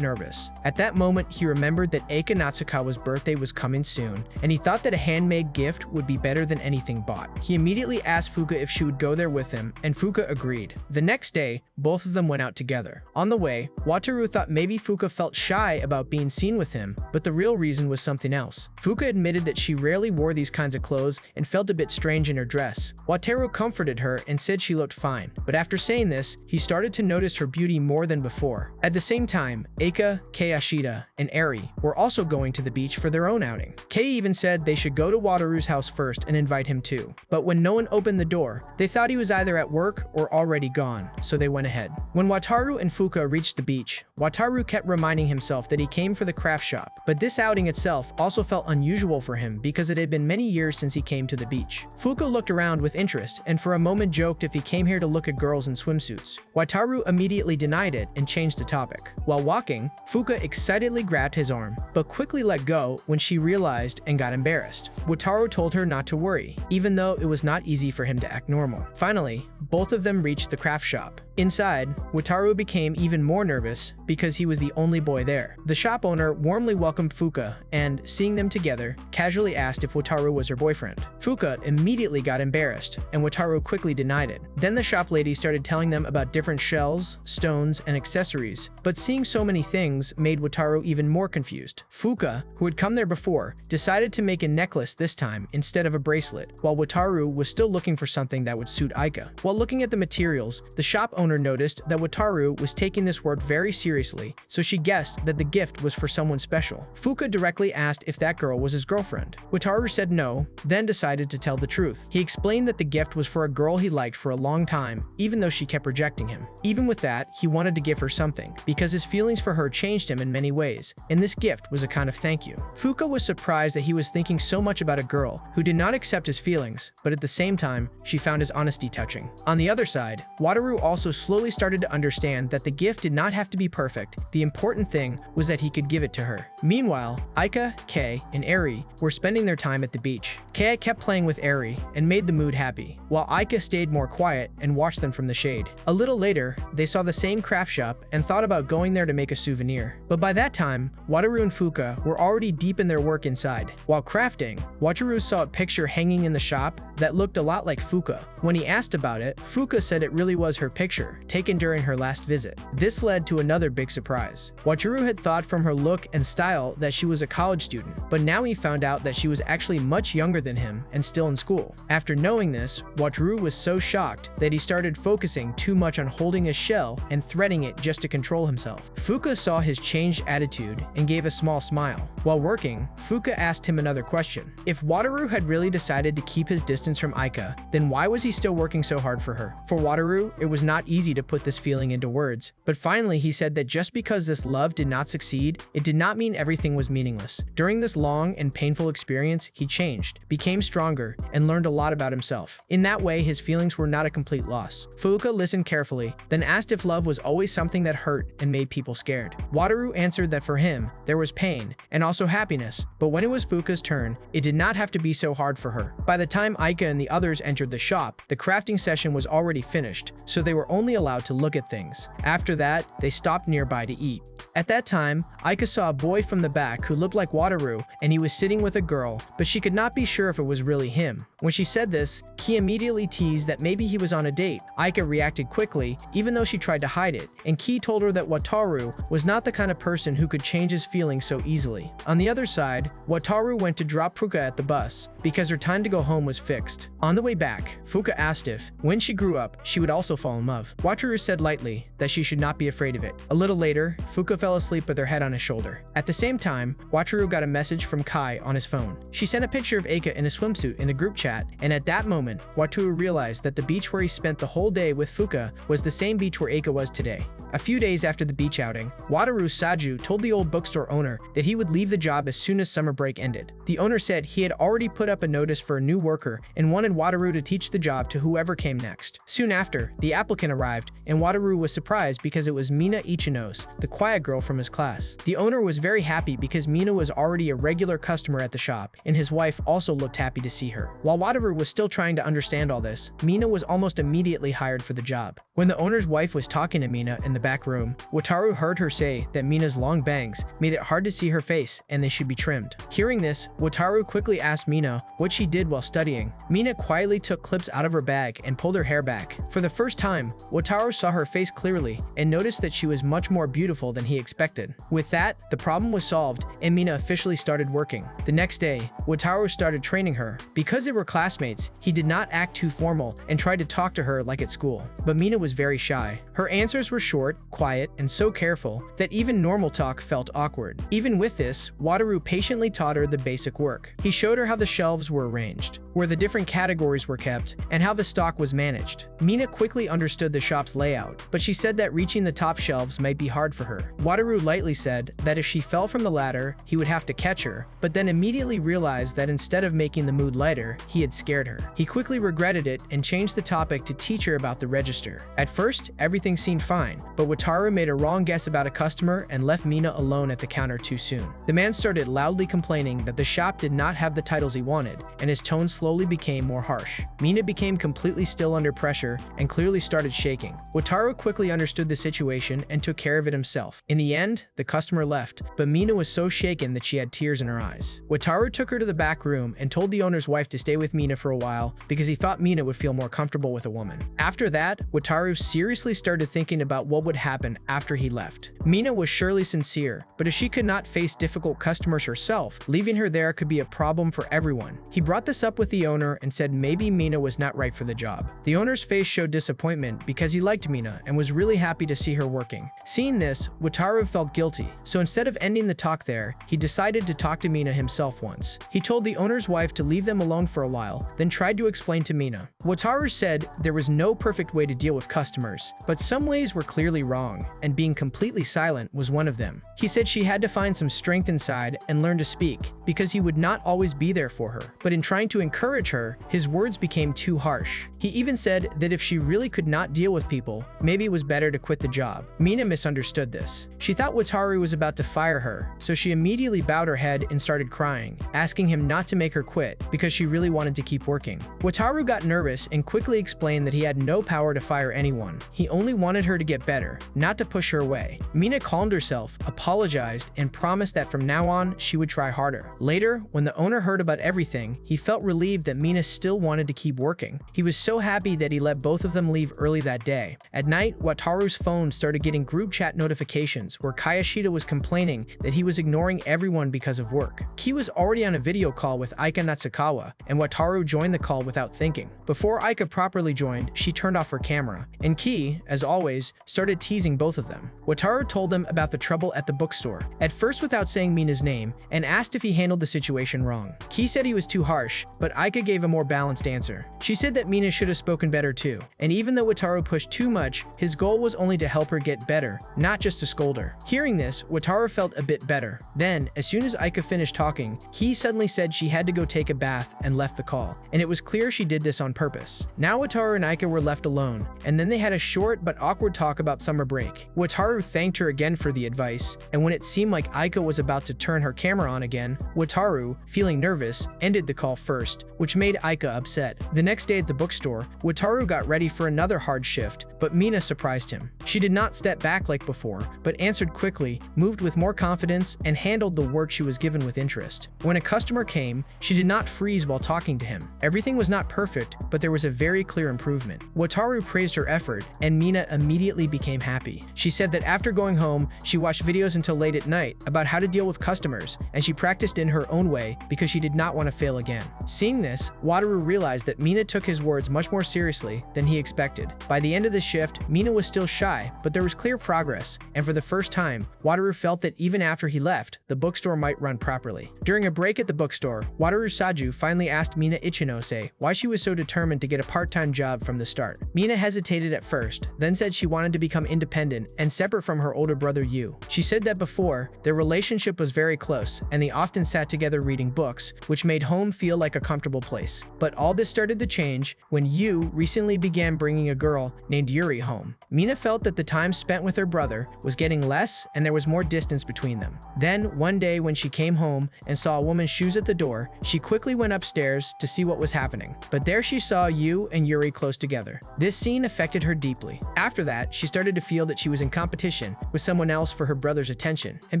nervous. At that moment, he remembered that Aika Natsukawa's birthday was coming soon, and he thought that a handmade gift would be better than anything bought. He immediately asked Fuka if she would go there with him, and Fuka agreed. The next day, both of them went out together. On the way, Wataru thought maybe Fuka felt shy about being seen with him, but the real reason was something else. Fuka admitted that she rarely wore these kinds of clothes and felt a bit strange in her dress. Wataru comforted her and said she looked fine, but after saying this, he started to notice her beauty more than before. At the same time, Aika, Kei Ashida, and Eri were also going to the beach for their own outing. Kei even said they should go to Wataru's house first and invite him too. But when no one opened the door, they thought he was either at work or already gone, so they went ahead. When Wataru and Fuka reached the beach, Wataru kept reminding himself that he came for the craft shop, but this outing itself also felt unusual for him because it had been many years since he came to the beach. Fuka looked around with interest and for a moment joked if he came here to look at girls in swimsuits. Wataru immediately denied it and changed the topic. While walking, Fuka excitedly grabbed his arm, but quickly let go when she realized and got embarrassed. Wataru told her not to worry, even though it was not easy for him to act normal. Finally, both of them reached the craft shop. Inside, Wataru became even more nervous because he was the only boy there. The shop owner warmly welcomed Fuka and, seeing them together, casually asked if Wataru was her boyfriend. Fuka immediately got embarrassed, and Wataru quickly denied it. Then the shop lady started telling them about different shells, stones, and accessories, but seeing so many things made Wataru even more confused. Fuka, who had come there before, decided to make a necklace this time instead of a bracelet, while Wataru was still looking for something that would suit Aika. While looking at the materials, the shop owner noticed that Wataru was taking this work very seriously, so she guessed that the gift was for someone special. Fuka directly asked if that girl was his girlfriend. Wataru said no, then decided to tell the truth. He explained that the gift was for a girl he liked for a long time, even though she kept rejecting him. Even with that, he wanted to give her something, because his feelings for her changed him in many ways, and this gift was a kind of thank you. Fuka was surprised that he was thinking so much about a girl who did not accept his feelings, but at the same time, she found his honesty touching. On the other side, Wataru also slowly started to understand that the gift did not have to be perfect. The important thing was that he could give it to her. Meanwhile, Aika, Kei, and Eri were spending their time at the beach. Kei kept playing with Eri and made the mood happy, while Aika stayed more quiet and watched them from the shade. A little later, they saw the same craft shop and thought about going there to make a souvenir. But by that time, Wataru and Fuka were already deep in their work inside. While crafting, Wataru saw a picture hanging in the shop that looked a lot like Fuka. When he asked about it, Fuka said it really was her picture, taken during her last visit. This led to another big surprise. Wataru had thought from her look and style that she was a college student, but now he found out that she was actually much younger than him and still in school. After knowing this, Wataru was so shocked that he started focusing too much on holding his shell and threading it just to control himself. Fuka saw his changed attitude and gave a small smile. While working, Fuka asked him another question. If Wataru had really decided to keep his distance from Aika, then why was he still working so hard for her? For Wataru, it was not easy to put this feeling into words, but finally he said that just because this love did not succeed, it did not mean everything was meaningless. During this long and painful experience, he changed, became stronger, and learned a lot about himself. In that way, his feelings were not a complete loss. Fuka listened carefully, then asked if love was always something that hurt and made people scared. Wataru answered that for him, there was pain and also happiness, but when it was Fuka's turn, it did not have to be so hard for her. By the time Aika and the others entered the shop, the crafting session was already finished, so they were only allowed to look at things. After that, they stopped nearby to eat. At that time, Aika saw a boy from the back who looked like Wataru, and he was sitting with a girl, but she could not be sure sure if it was really him. When she said this, Ki immediately teased that maybe he was on a date. Aika reacted quickly, even though she tried to hide it, and Ki told her that Wataru was not the kind of person who could change his feelings so easily. On the other side, Wataru went to drop Fuka at the bus because her time to go home was fixed. On the way back, Fuka asked if, when she grew up, she would also fall in love. Wataru said lightly that she should not be afraid of it. A little later, Fuka fell asleep with her head on his shoulder. At the same time, Wataru got a message from Kai on his phone. She sent a picture of Aika in a swimsuit in the group chat, and at that moment, Wataru realized that the beach where he spent the whole day with Fuka was the same beach where Aika was today. A few days after the beach outing, Wataru Saju told the old bookstore owner that he would leave the job as soon as summer break ended. The owner said he had already put up a notice for a new worker and wanted Wataru to teach the job to whoever came next. Soon after, the applicant arrived, and Wataru was surprised because it was Mina Ichinos, the quiet girl from his class. The owner was very happy because Mina was already a regular customer at the shop, and his wife also looked happy to see her. While Wataru was still trying to understand all this, Mina was almost immediately hired for the job. When the owner's wife was talking to Mina in the back room, Wataru heard her say that Mina's long bangs made it hard to see her face and they should be trimmed. Hearing this, Wataru quickly asked Mina what she did while studying. Mina quietly took clips out of her bag and pulled her hair back. For the first time, Wataru saw her face clearly and noticed that she was much more beautiful than he expected. With that, the problem was solved and Mina officially started working. The next day, Wataru started training her. Because they were classmates, he did not act too formal and tried to talk to her like at school. But Mina was very shy. Her answers were short, quiet, and so careful that even normal talk felt awkward. Even with this, Wataru patiently taught her the basic work. He showed her how the shelves were arranged, where the different categories were kept, and how the stock was managed. Mina quickly understood the shop's layout, but she said that reaching the top shelves might be hard for her. Wataru lightly said that if she fell from the ladder, he would have to catch her, but then immediately realized that instead of making the mood lighter, he had scared her. He quickly regretted it and changed the topic to teach her about the register. At first, everything seemed fine, but Wataru made a wrong guess about a customer and left Mina alone at the counter too soon. The man started loudly complaining that the shop did not have the titles he wanted, and his tone slowly became more harsh. Mina became completely still under pressure and clearly started shaking. Wataru quickly understood the situation and took care of it himself. In the end, the customer left, but Mina was so shaken that she had tears in her eyes. Wataru took her to the back room and told the owner's wife to stay with Mina for a while because he thought Mina would feel more comfortable with a woman. After that, Wataru seriously started thinking about what would happen after he left. Mina was surely sincere, but if she could not face difficult customers herself, leaving her there could be a problem for everyone. He brought this up with the owner and said maybe Mina was not right for the job. The owner's face showed disappointment because he liked Mina and was really happy to see her working. Seeing this, Wataru felt guilty, so instead of ending the talk there, he decided to talk to Mina himself once. He told the owner's wife to leave them alone for a while, then tried to explain to Mina. Wataru said there was no perfect way to deal with customers, but some ways were clearly wrong, and being completely silent was one of them. He said she had to find some strength inside and learn to speak, because he would not always be there for her. But in trying to encourage her, his words became too harsh. He even said that if she really could not deal with people, maybe it was better to quit the job. Mina misunderstood this. She thought Wataru was about to fire her, so she immediately bowed her head and started crying, asking him not to make her quit because she really wanted to keep working. Wataru got nervous and quickly explained that he had no power to fire anyone. He only wanted her to get better, not to push her away. Mina calmed herself, apologized, and promised that from now on, she would try harder. Later, when the owner heard about everything, he felt relieved that Mina still wanted to keep working. He was so happy that he let both of them leave early that day. At night, Wataru's phone started getting group chat notifications where Kayashida was complaining that he was ignoring everyone because of work. Ki was already on a video call with Aika Natsukawa, and Wataru joined the call without thinking. Before Aika properly joined, she turned off her camera, and Ki, as always, started teasing both of them. Wataru told them about the trouble at the bookstore, at first without saying Mina's name, and asked if he handled the situation wrong. Ki said he was too harsh, but Aika gave a more balanced answer. She said that Mina should have spoken better too, and even though Wataru pushed too much, his goal was only to help her get better, not just to scold her. Hearing this, Wataru felt a bit better. Then, as soon as Aika finished talking, Ki suddenly said she had to go take a bath and left the call, and it was clear she did this on purpose. Now Wataru and Aika were left alone, and then then they had a short but awkward talk about summer break. Wataru thanked her again for the advice, and when it seemed like Aika was about to turn her camera on again, Wataru, feeling nervous, ended the call first, which made Aika upset. The next day at the bookstore, Wataru got ready for another hard shift, but Mina surprised him. She did not step back like before, but answered quickly, moved with more confidence, and handled the work she was given with interest. When a customer came, she did not freeze while talking to him. Everything was not perfect, but there was a very clear improvement. Wataru praised her effort, and Mina immediately became happy. She said that after going home, she watched videos until late at night about how to deal with customers, and she practiced in her own way because she did not want to fail again. Seeing this, Wataru realized that Mina took his words much more seriously than he expected. By the end of the shift, Mina was still shy, but there was clear progress, and for the first time, Wataru felt that even after he left, the bookstore might run properly. During a break at the bookstore, Wataru Saju finally asked Mina Ichinose why she was so determined to get a part-time job from the start. Mina hesitated at first, then said she wanted to become independent and separate from her older brother Yu. She said that before, their relationship was very close, and they often sat together reading books, which made home feel like a comfortable place. But all this started to change when Yu recently began bringing a girl named Yuri home. Mina felt that the time spent with her brother was getting less and there was more distance between them. Then, one day when she came home and saw a woman's shoes at the door, she quickly went upstairs to see what was happening. But there she saw Yu and Yuri close together. This scene affected her deeply. After that, she started to feel that she was in competition with someone else for her brother's attention. And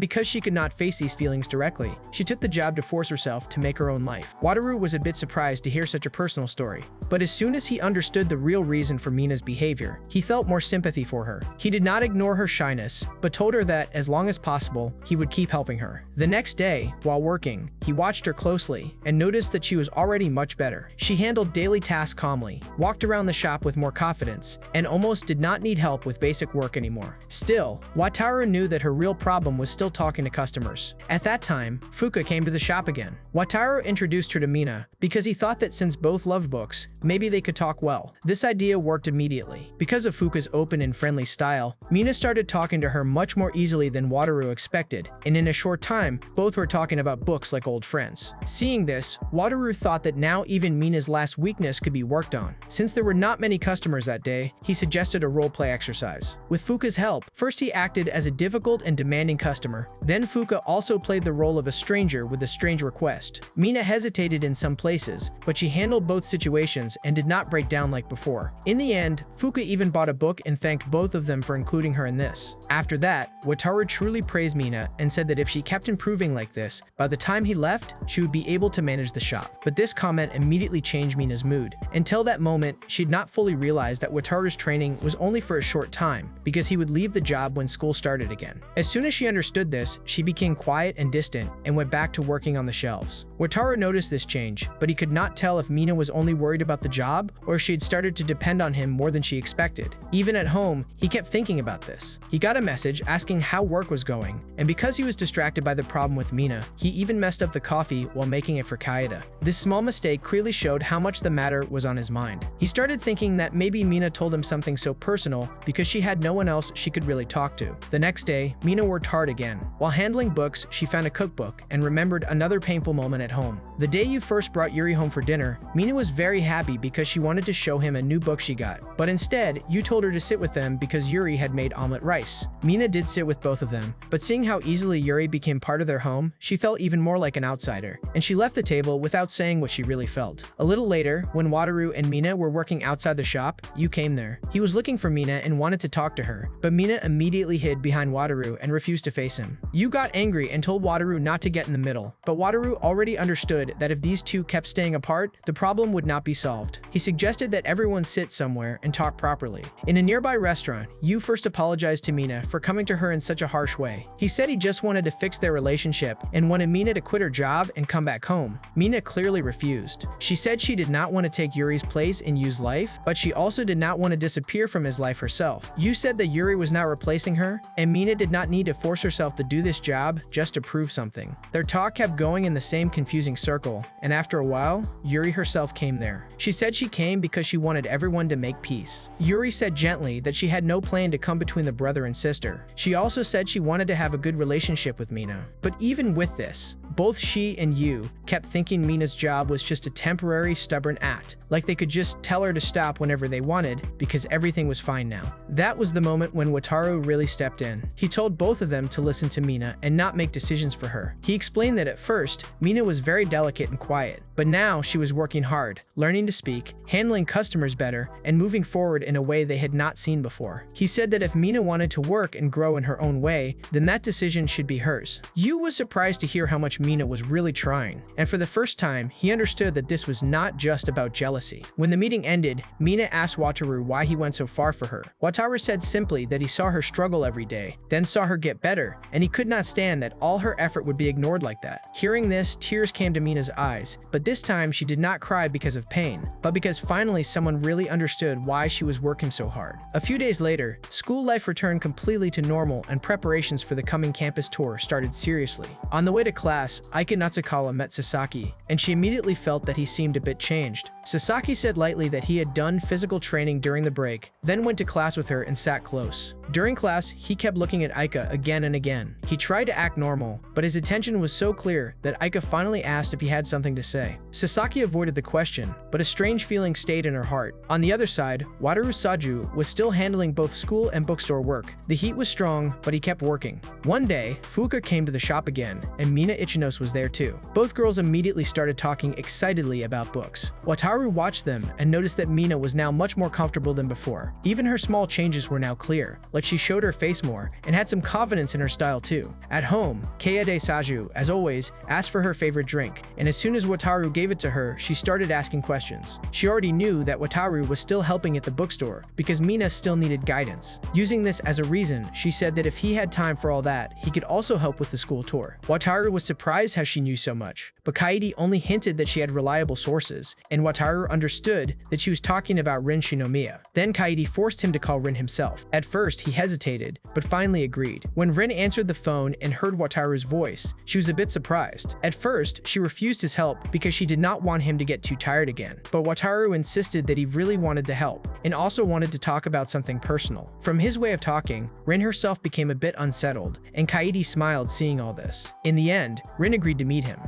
because she could not face these feelings directly, she took the job to force herself to make her own life. Wataru was a bit surprised to hear such a personal story. But as soon as he understood the real reason for Mina's behavior, he felt more sympathy for her. He did not ignore her shyness, but told her that as long as possible, he would keep helping her. The next day, while working, he watched her closely and noticed that she was already much better. She handled daily tasks calmly, walked around the shop with more confidence, and almost did not need help with basic work anymore. Still, Wataru knew that her real problem was still talking to customers. At that time, Fuka came to the shop again. Wataru introduced her to Mina because he thought that since both loved books, maybe they could talk well. This idea worked immediately. Because of Fuka's open and friendly style, Mina started talking to her much more easily than Wataru expected, and in a short time, both were talking about books like old friends. Seeing this, Wataru thought that now even Mina's last weakness could be worked on. Since there were not many customers that day, he suggested a role-play exercise. With Fuka's help, first he acted as a difficult and demanding customer, then Fuka also played the role of a stranger with a strange request. Mina hesitated in some places, but she handled both situations and did not break down like before. In the end, Fuka even bought a book and thanked both of them for including her in this. After that, Wataru truly praised Mina and said that if she kept improving like this, by the time he left, she would be able to manage the shop. But this comment immediately changed Mina's mood. Until that moment, she'd not fully realized that Wataru's training was only for a short time, because he would leave the job when school started again. As soon as she understood this, she became quiet and distant and went back to working on the shelves. Wataru noticed this change, but he could not tell if Mina was only worried about the job or if she had started to depend on him more than she expected. Even at home, he kept thinking about this. He got a message asking how work was going, and because he was distracted by the problem with Mina, he even messed up the coffee while making it for Kaida. This small mistake clearly showed how much the matter was on his mind. He started thinking that maybe Mina told him something so personal because she had no one else she could really talk to. The next day, Mina worked hard again. While handling books, she found a cookbook and remembered another painful moment at home. The day you first brought Yuri home for dinner, Mina was very happy because she wanted to show him a new book she got. But instead, you told her to sit with them because Yuri had made omelet rice. Mina did sit with both of them, but seeing how easily Yuri became part of their home, she felt even more like an outsider, and she left the table without saying what she really felt. A little later, when Wataru and Mina were working outside the shop, Yu came there. He was looking for Mina and wanted to talk to her, but Mina immediately hid behind Wataru and refused to face him. Yu got angry and told Wataru not to get in the middle, but Wataru already understood that if these two kept staying apart, the problem would not be solved. He suggested that everyone sit somewhere and talk properly. In a nearby restaurant, Yu first apologized to Mina for coming to her in such a harsh way. He said he just wanted to fix their relationship and wanted Mina to quit her job and come back home. Mina clearly refused. She said she did not want to take Yuri's place in Yu's life, but she also did not want to disappear from his life herself. Yu said that Yuri was not replacing her, and Mina did not need to force herself to do this job just to prove something. Their talk kept going in the same confusing circle, and after a while, Yuri herself came there. She said she came because she wanted everyone to make peace. Yuri said gently that she had no plan to come between the brother and sister. She also said she wanted to have a good relationship with Mina. But even with this, Both she and Yu kept thinking Mina's job was just a temporary, stubborn act, like they could just tell her to stop whenever they wanted because everything was fine now. That was the moment when Wataru really stepped in. He told both of them to listen to Mina and not make decisions for her. He explained that at first, Mina was very delicate and quiet, but now she was working hard, learning to speak, handling customers better, and moving forward in a way they had not seen before. He said that if Mina wanted to work and grow in her own way, then that decision should be hers. Yu was surprised to hear how much Mina was really trying, and for the first time, he understood that this was not just about jealousy. When the meeting ended, Mina asked Wataru why he went so far for her. Wataru said simply that he saw her struggle every day, then saw her get better, and he could not stand that all her effort would be ignored like that. Hearing this, tears came to Mina's eyes, but this time she did not cry because of pain, but because finally someone really understood why she was working so hard. A few days later, school life returned completely to normal and preparations for the coming campus tour started seriously. On the way to class, Aika Natsukawa met Sasaki, and she immediately felt that he seemed a bit changed. Sasaki said lightly that he had done physical training during the break, then went to class with her and sat close. During class, he kept looking at Aika again and again. He tried to act normal, but his attention was so clear that Aika finally asked if he had something to say. Sasaki avoided the question, but a strange feeling stayed in her heart. On the other side, Wataru Saju was still handling both school and bookstore work. The heat was strong, but he kept working. One day, Fuka came to the shop again, and Mina Ichinos was there too. Both girls immediately started talking excitedly about books. Wataru watched them and noticed that Mina was now much more comfortable than before. Even her small changes were now clear, like she showed her face more and had some confidence in her style too. At home, Kaede Saju, as always, asked for her favorite drink, and as soon as Wataru gave it to her, she started asking questions. She already knew that Wataru was still helping at the bookstore because Mina still needed guidance. Using this as a reason, she said that if he had time for all that, he could also help with the school tour. Wataru was surprised how she knew so much, but Kaede only hinted that she had reliable sources, and Wataru understood that she was talking about Rin Shinomiya. Then Kaede forced him to call Rin himself. At first, he hesitated, but finally agreed. When Rin answered the phone and heard Wataru's voice, she was a bit surprised. At first, she refused his help because she did not want him to get too tired again, but Wataru insisted that he really wanted to help, and also wanted to talk about something personal. From his way of talking, Rin herself became a bit unsettled, and Kaede smiled seeing all this. In the end, Rin agreed to meet him.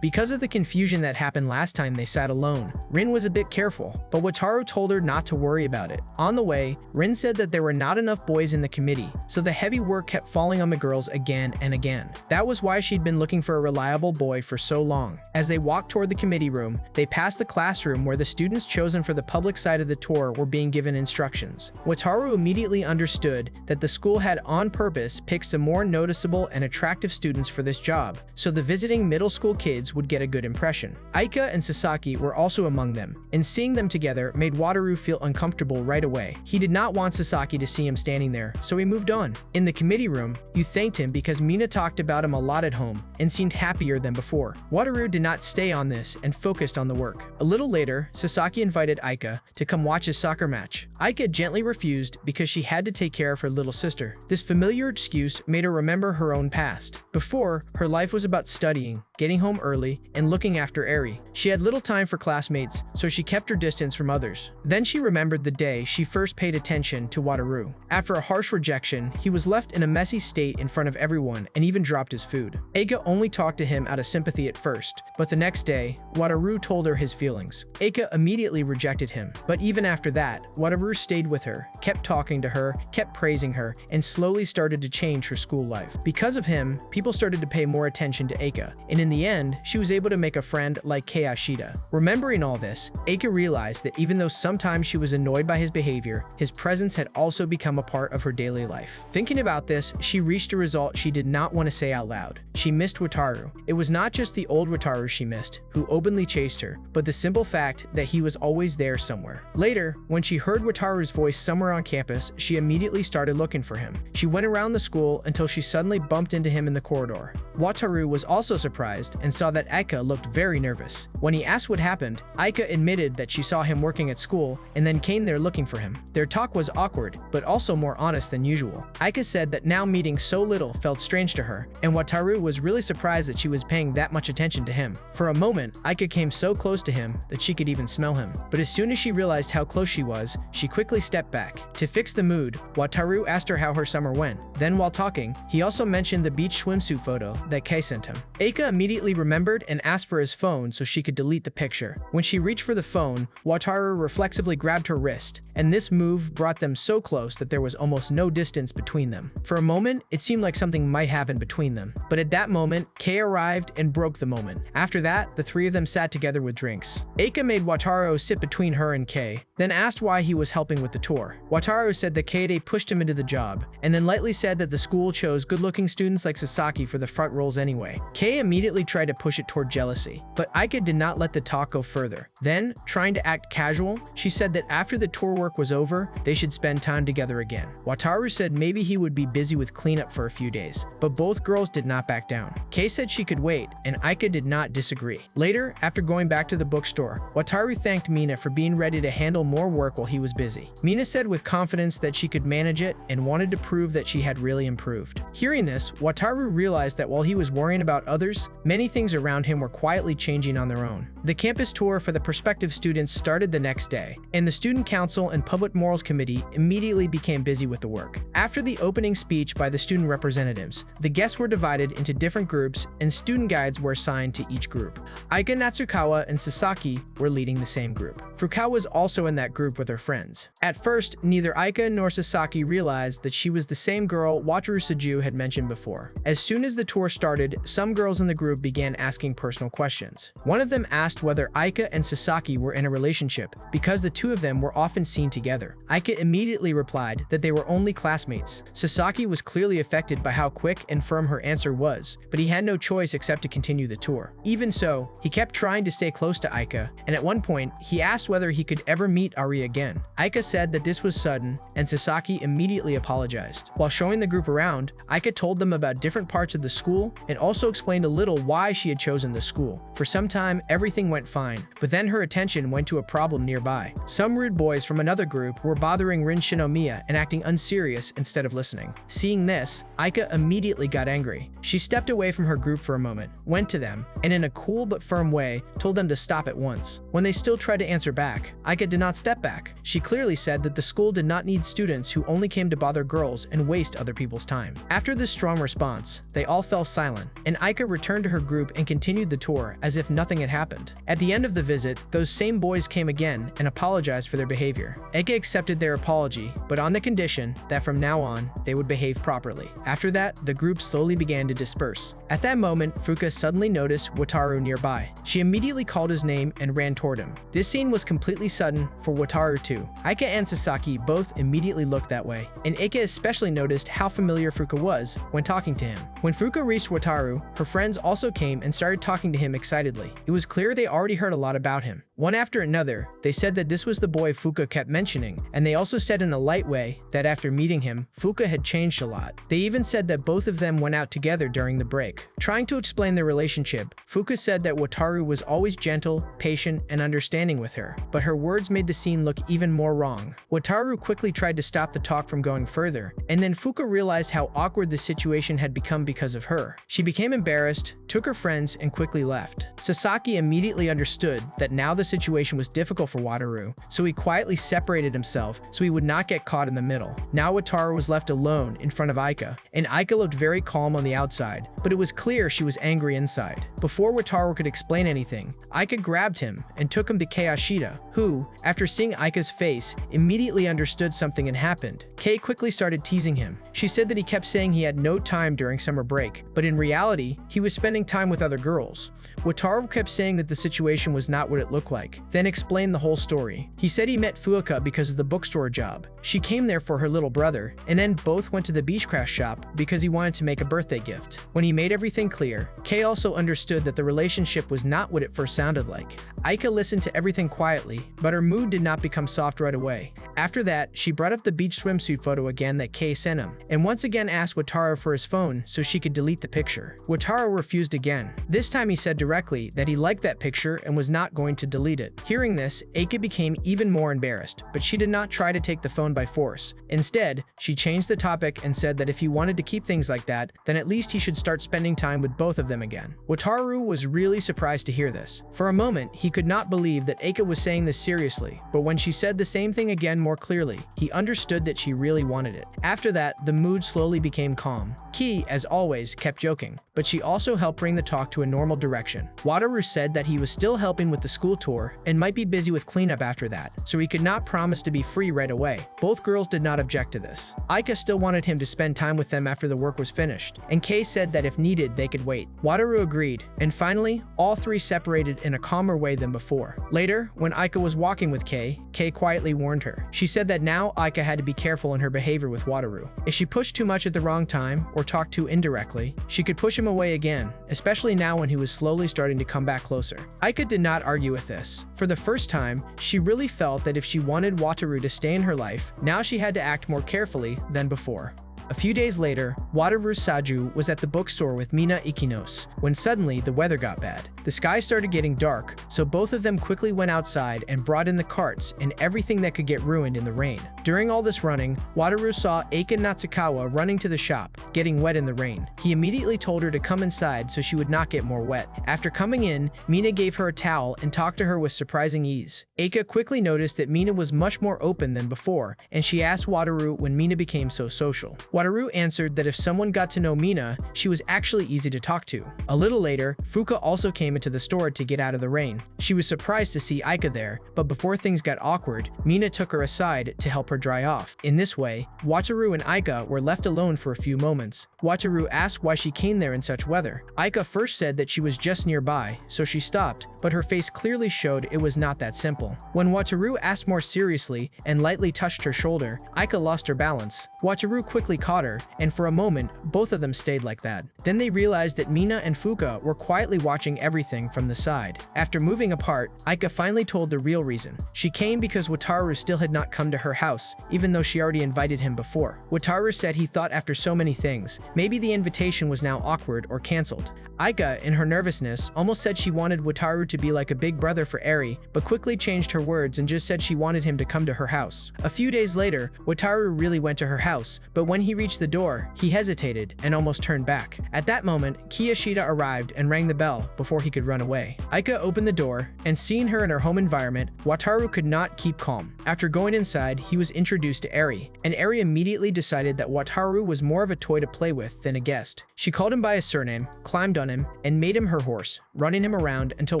Because of the confusion that happened last time they sat alone, Rin was a bit careful, but Wataru told her not to worry about it. On the way, Rin said that there were not enough boys in the committee, so the heavy work kept falling on the girls again and again. That was why she'd been looking for a reliable boy for so long. As they walked toward the committee room, they passed the classroom where the students chosen for the public side of the tour were being given instructions. Wataru immediately understood that the school had on purpose picked some more noticeable and attractive students for this job, so the visiting middle school kids would get a good impression. Aika and Sasaki were also among them, and seeing them together made Wataru feel uncomfortable right away. He did not want Sasaki to see him standing there, so he moved on. In the committee room, Yu thanked him because Mina talked about him a lot at home and seemed happier than before. Wataru did not stay on this and focused on the work. A little later, Sasaki invited Aika to come watch his soccer match. Aika gently refused because she had to take care of her little sister. This familiar excuse made her remember her own past. Before, her life was about studying, getting home early, and looking after Eri. She had little time for classmates, so she kept her distance from others. Then she remembered the day she first paid attention to Wataru. After a harsh rejection, he was left in a messy state in front of everyone and even dropped his food. Aika only talked to him out of sympathy at first, but the next day, Wataru told her his feelings. Aika immediately rejected him, but even after that, Wataru stayed with her, kept talking to her, kept praising her, and slowly started to change her school life. Because of him, people started to pay more attention to Aika, and in the end, she was able to make a friend like Kei Ashida. Remembering all this, Aika realized that even though sometimes she was annoyed by his behavior, his presence had also become a part of her daily life. Thinking about this, she reached a result she did not want to say out loud. She missed Wataru. It was not just the old Wataru she missed, who openly chased her, but the simple fact that he was always there somewhere. Later, when she heard Wataru's voice somewhere on campus, she immediately started looking for him. She went around the school until she suddenly bumped into him in the corridor. Wataru was also surprised and saw that Aika looked very nervous. When he asked what happened, Aika admitted that she saw him working at school and then came there looking for him. Their talk was awkward, but also more honest than usual. Aika said that now meeting so little felt strange to her, and Wataru was really surprised that she was paying that much attention to him. For a moment, Aika came so close to him that she could even smell him. But as soon as she realized how close she was, she quickly stepped back. To fix the mood, Wataru asked her how her summer went. Then while talking, he also mentioned the beach swimsuit photo that Kei sent him. Aika immediately remembered and asked for his phone so she could delete the picture. When she reached for the phone, Wataru reflexively grabbed her wrist, and this move brought them so close that there was almost no distance between them. For a moment, it seemed like something might happen between them. But at that moment, Kei arrived and broke the moment. After that, the three of them sat together with drinks. Aika made Wataru sit between her and Kei, then asked why he was helping with the tour. Wataru said that Kei pushed him into the job, and then lightly said that the school chose good-looking students like Sasaki for the front roles anyway. Kei immediately tried to push it toward jealousy, but Aika did not let the talk go further. Then, trying to act casual, she said that after the tour work was over, they should spend time together again. Wataru said maybe he would be busy with cleanup for a few days, but both girls did not back down. Kei said she could wait, and Aika did not disagree. Later, after going back to the bookstore, Wataru thanked Mina for being ready to handle more work while he was busy. Mina said with confidence that she could manage it and wanted to prove that she had really improved. Hearing this, Wataru realized that while he was worrying about others, many things around him were quietly changing on their own. The campus tour for the prospective students started the next day, and the Student Council and Public Morals Committee immediately became busy with the work. After the opening speech by the student representatives, the guests were divided into different groups and student guides were assigned to each group. Aika, Natsukawa, and Sasaki were leading the same group. Furukawa was also in that group with her friends. At first, neither Aika nor Sasaki realized that she was the same girl Wataru had mentioned before. As soon as the tour started, some girls in the group began asking personal questions. One of them asked whether Aika and Sasaki were in a relationship because the two of them were often seen together. Aika immediately replied that they were only classmates. Sasaki was clearly affected by how quick and firm her answer was, but he had no choice except to continue the tour. Even so, he kept trying to stay close to Aika, and at one point, he asked whether he could ever meet Ari again. Aika said that this was sudden, and Sasaki immediately apologized. While showing the group around, Aika told them about different parts of the school and also explained a little why she had chosen the school. For some time, everything went fine, but then her attention went to a problem nearby. Some rude boys from another group were bothering Rin Shinomiya and acting unserious instead of listening. Seeing this, Aika immediately got angry. She stepped away from her group for a moment, went to them, and in a cool but firm way, told them to stop at once. When they still tried to answer back, Aika did not step back. She clearly said that the school did not need students who only came to bother girls and waste other people's time. After this strong response, they all fell silent, and Aika returned to her group and continued the tour as if nothing had happened. At the end of the visit, those same boys came again and apologized for their behavior. Aika accepted their apology, but on the condition that from now on, they would behave properly. After that, the group slowly began to disperse. At that moment, Furuka suddenly noticed Wataru nearby. She immediately called his name and ran toward him. This scene was completely sudden for Wataru too. Aika and Sasaki both immediately looked that way, and Aika especially noticed how familiar Furuka was when talking to him. When Furuka reached Wataru, her friends also came and started talking to him excitedly. It was clear they already heard a lot about him. One after another, they said that this was the boy Furuka kept mentioning, and they also said in a light way that after meeting him, Furuka had changed a lot. They even said that both of them went out together during the break. Trying to explain their relationship, Furuka said that Wataru was always gentle, patient, and understanding with her, but her words made the scene look even more wrong. Wataru quickly tried to stop the talk from going further, and then Furuka realized how awkward the situation had become because of her. She became embarrassed, took her friends, and quickly left. Sasaki immediately understood that now the situation was difficult for Wataru, so he quietly separated himself so he would not get caught in the middle. Now Wataru was left alone in front of Aika, and Aika looked very calm on the outside, but it was clear she was angry inside. Before Wataru could explain anything, Aika grabbed him and took him to Kei Ashita, who, after seeing Aika's face, immediately understood something had happened. Kei quickly started teasing him. She said that he kept saying he had no time during summer break, but in reality, he was spending time with other girls. Wataru kept saying that the situation was not what it looked like, then explained the whole story. He said he met Furuka because of the bookstore job. She came there for her little brother, and then both went to the Beechcraft shop because he wanted to make a birthday gift. When he made everything clear, Kei also understood that the relationship was not what it first sounded like. Aika listened to everything quietly, but her mood did not become soft right away. After that, she brought up the beach swimsuit photo again that Kei sent him, and once again asked Wataru for his phone so she could delete the picture. Wataru refused again. This time he said directly that he liked that picture and was not going to delete it. Hearing this, Aika became even more embarrassed, but she did not try to take the phone by force. Instead, she changed the topic and said that if he wanted to keep things like that, then at least he should should start spending time with both of them again. Wataru was really surprised to hear this. For a moment, he could not believe that Aika was saying this seriously, but when she said the same thing again more clearly, he understood that she really wanted it. After that, the mood slowly became calm. Ki, as always, kept joking, but she also helped bring the talk to a normal direction. Wataru said that he was still helping with the school tour and might be busy with cleanup after that, so he could not promise to be free right away. Both girls did not object to this. Aika still wanted him to spend time with them after the work was finished, and Kei said that if needed, they could wait. Wataru agreed, and finally, all three separated in a calmer way than before. Later, when Aika was walking with Kei quietly warned her. She said that now Aika had to be careful in her behavior with Wataru. If she pushed too much at the wrong time or talked too indirectly, she could push him away again, especially now when he was slowly starting to come back closer. Aika did not argue with this. For the first time, she really felt that if she wanted Wataru to stay in her life, now she had to act more carefully than before. A few days later, Wataru Saju was at the bookstore with Mina Ikinos, when suddenly the weather got bad. The sky started getting dark, so both of them quickly went outside and brought in the carts and everything that could get ruined in the rain. During all this running, Wataru saw Aika Natsukawa running to the shop, getting wet in the rain. He immediately told her to come inside so she would not get more wet. After coming in, Mina gave her a towel and talked to her with surprising ease. Aika quickly noticed that Mina was much more open than before, and she asked Wataru when Mina became so social. Wataru answered that if someone got to know Mina, she was actually easy to talk to. A little later, Fuka also came into the store to get out of the rain. She was surprised to see Aika there, but before things got awkward, Mina took her aside to help her dry off. In this way, Wataru and Aika were left alone for a few moments. Wataru asked why she came there in such weather. Aika first said that she was just nearby, so she stopped, but her face clearly showed it was not that simple. When Wataru asked more seriously and lightly touched her shoulder, Aika lost her balance. Wataru quickly caught her, and for a moment, both of them stayed like that. Then they realized that Mina and Fuka were quietly watching everything from the side. After moving apart, Aika finally told the real reason. She came because Wataru still had not come to her house, even though she already invited him before. Wataru said he thought after so many things, maybe the invitation was now awkward or cancelled. Aika, in her nervousness, almost said she wanted Wataru to be like a big brother for Eri, but quickly changed her words and just said she wanted him to come to her house. A few days later, Wataru really went to her house, but when he reached the door, he hesitated and almost turned back. At that moment, Kiyashida arrived and rang the bell before he could run away. Aika opened the door, and seeing her in her home environment, Wataru could not keep calm. After going inside, he was introduced to Eri, and Eri immediately decided that Wataru was more of a toy to play with than a guest. She called him by his surname, climbed on him, and made him her horse, running him around until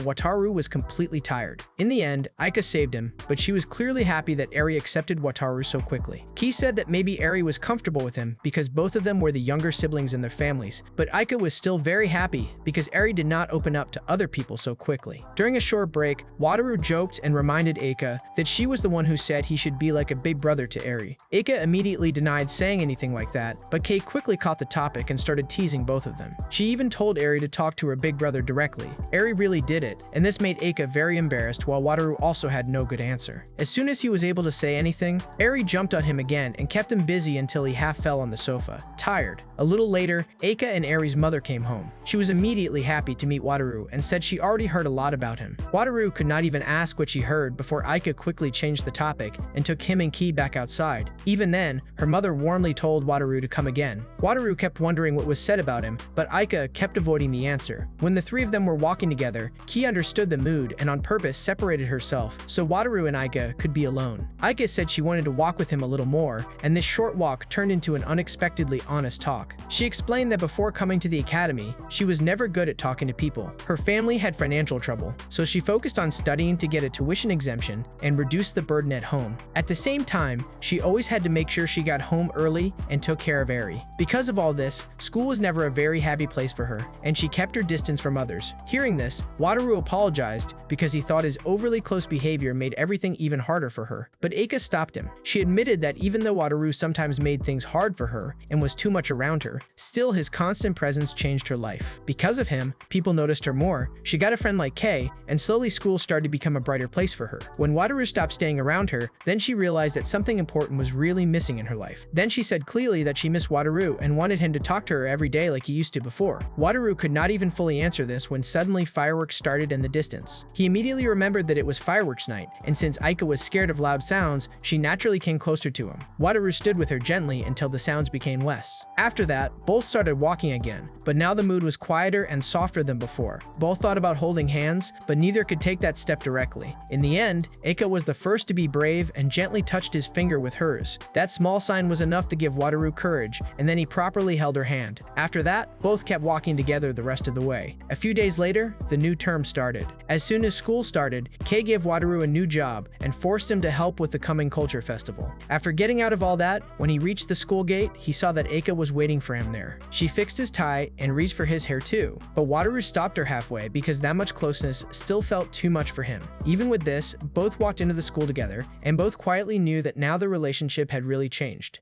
Wataru was completely tired. In the end, Aika saved him, but she was clearly happy that Eri accepted Wataru so quickly. Ki said that maybe Eri was comfortable with him because both of them were the younger siblings in their families, but Aika was still very happy because Eri did not open up to other people so quickly. During a short break, Wataru joked and reminded Aika that she was the one who said he should be like a big brother to Eri. Aika immediately denied saying anything like that, but Kei quickly caught the topic and started teasing both of them. She even told Eri to talk to her big brother directly. Eri really did it, and this made Aika very embarrassed while Wataru also had no good answer. As soon as he was able to say anything, Eri jumped on him again and kept him busy until he half fell on the sofa, tired. A little later, Aika and Eri's mother came home. She was immediately happy to meet Wataru and said she already heard a lot about him. Wataru could not even ask what she heard before Aika quickly changed the topic and took him and Ki back outside. Even then, her mother warmly told Wataru to come again. Wataru kept wondering what was said about him, but Aika kept avoiding the answer. When the three of them were walking together, Ki understood the mood and on purpose separated herself so Wataru and Aika could be alone. Aika said she wanted to walk with him a little more, and this short walk turned into an unexpectedly honest talk. She explained that before coming to the academy, she was never good at talking to people. Her family had financial trouble, so she focused on studying to get a tuition exemption and reduce the burden at home. At the same time, she always had to make sure she got home early and took care of Eri. Because of all this, school was never a very happy place for her, and she kept her distance from others. Hearing this, Wataru apologized because he thought his overly close behavior made everything even harder for her. But Aika stopped him. She admitted that even though Wataru sometimes made things hard for her and was too much around her, still his constant presence changed her life. Because of him, people noticed her more. She got a friend like Kei, and slowly school started to become a brighter place for her. When Wataru stopped staying around her, then she realized that something important was really missing in her life. Then she said clearly that she missed Wataru and wanted him to talk to her every day like he used to before. Wataru could not even fully answer this when suddenly fireworks started in the distance. He immediately remembered that it was fireworks night, and since Aika was scared of loud sounds, she naturally came closer to him. Wataru stood with her gently until the sounds became less. After After that, both started walking again, but now the mood was quieter and softer than before. Both thought about holding hands, but neither could take that step directly. In the end, Aika was the first to be brave and gently touched his finger with hers. That small sign was enough to give Wataru courage, and then he properly held her hand. After that, both kept walking together the rest of the way. A few days later, the new term started. As soon as school started, Kei gave Wataru a new job and forced him to help with the coming culture festival. After getting out of all that, when he reached the school gate, he saw that Aika was waiting for him there. She fixed his tie and reached for his hair too, but Wataru stopped her halfway because that much closeness still felt too much for him. Even with this, both walked into the school together, and both quietly knew that now the relationship had really changed.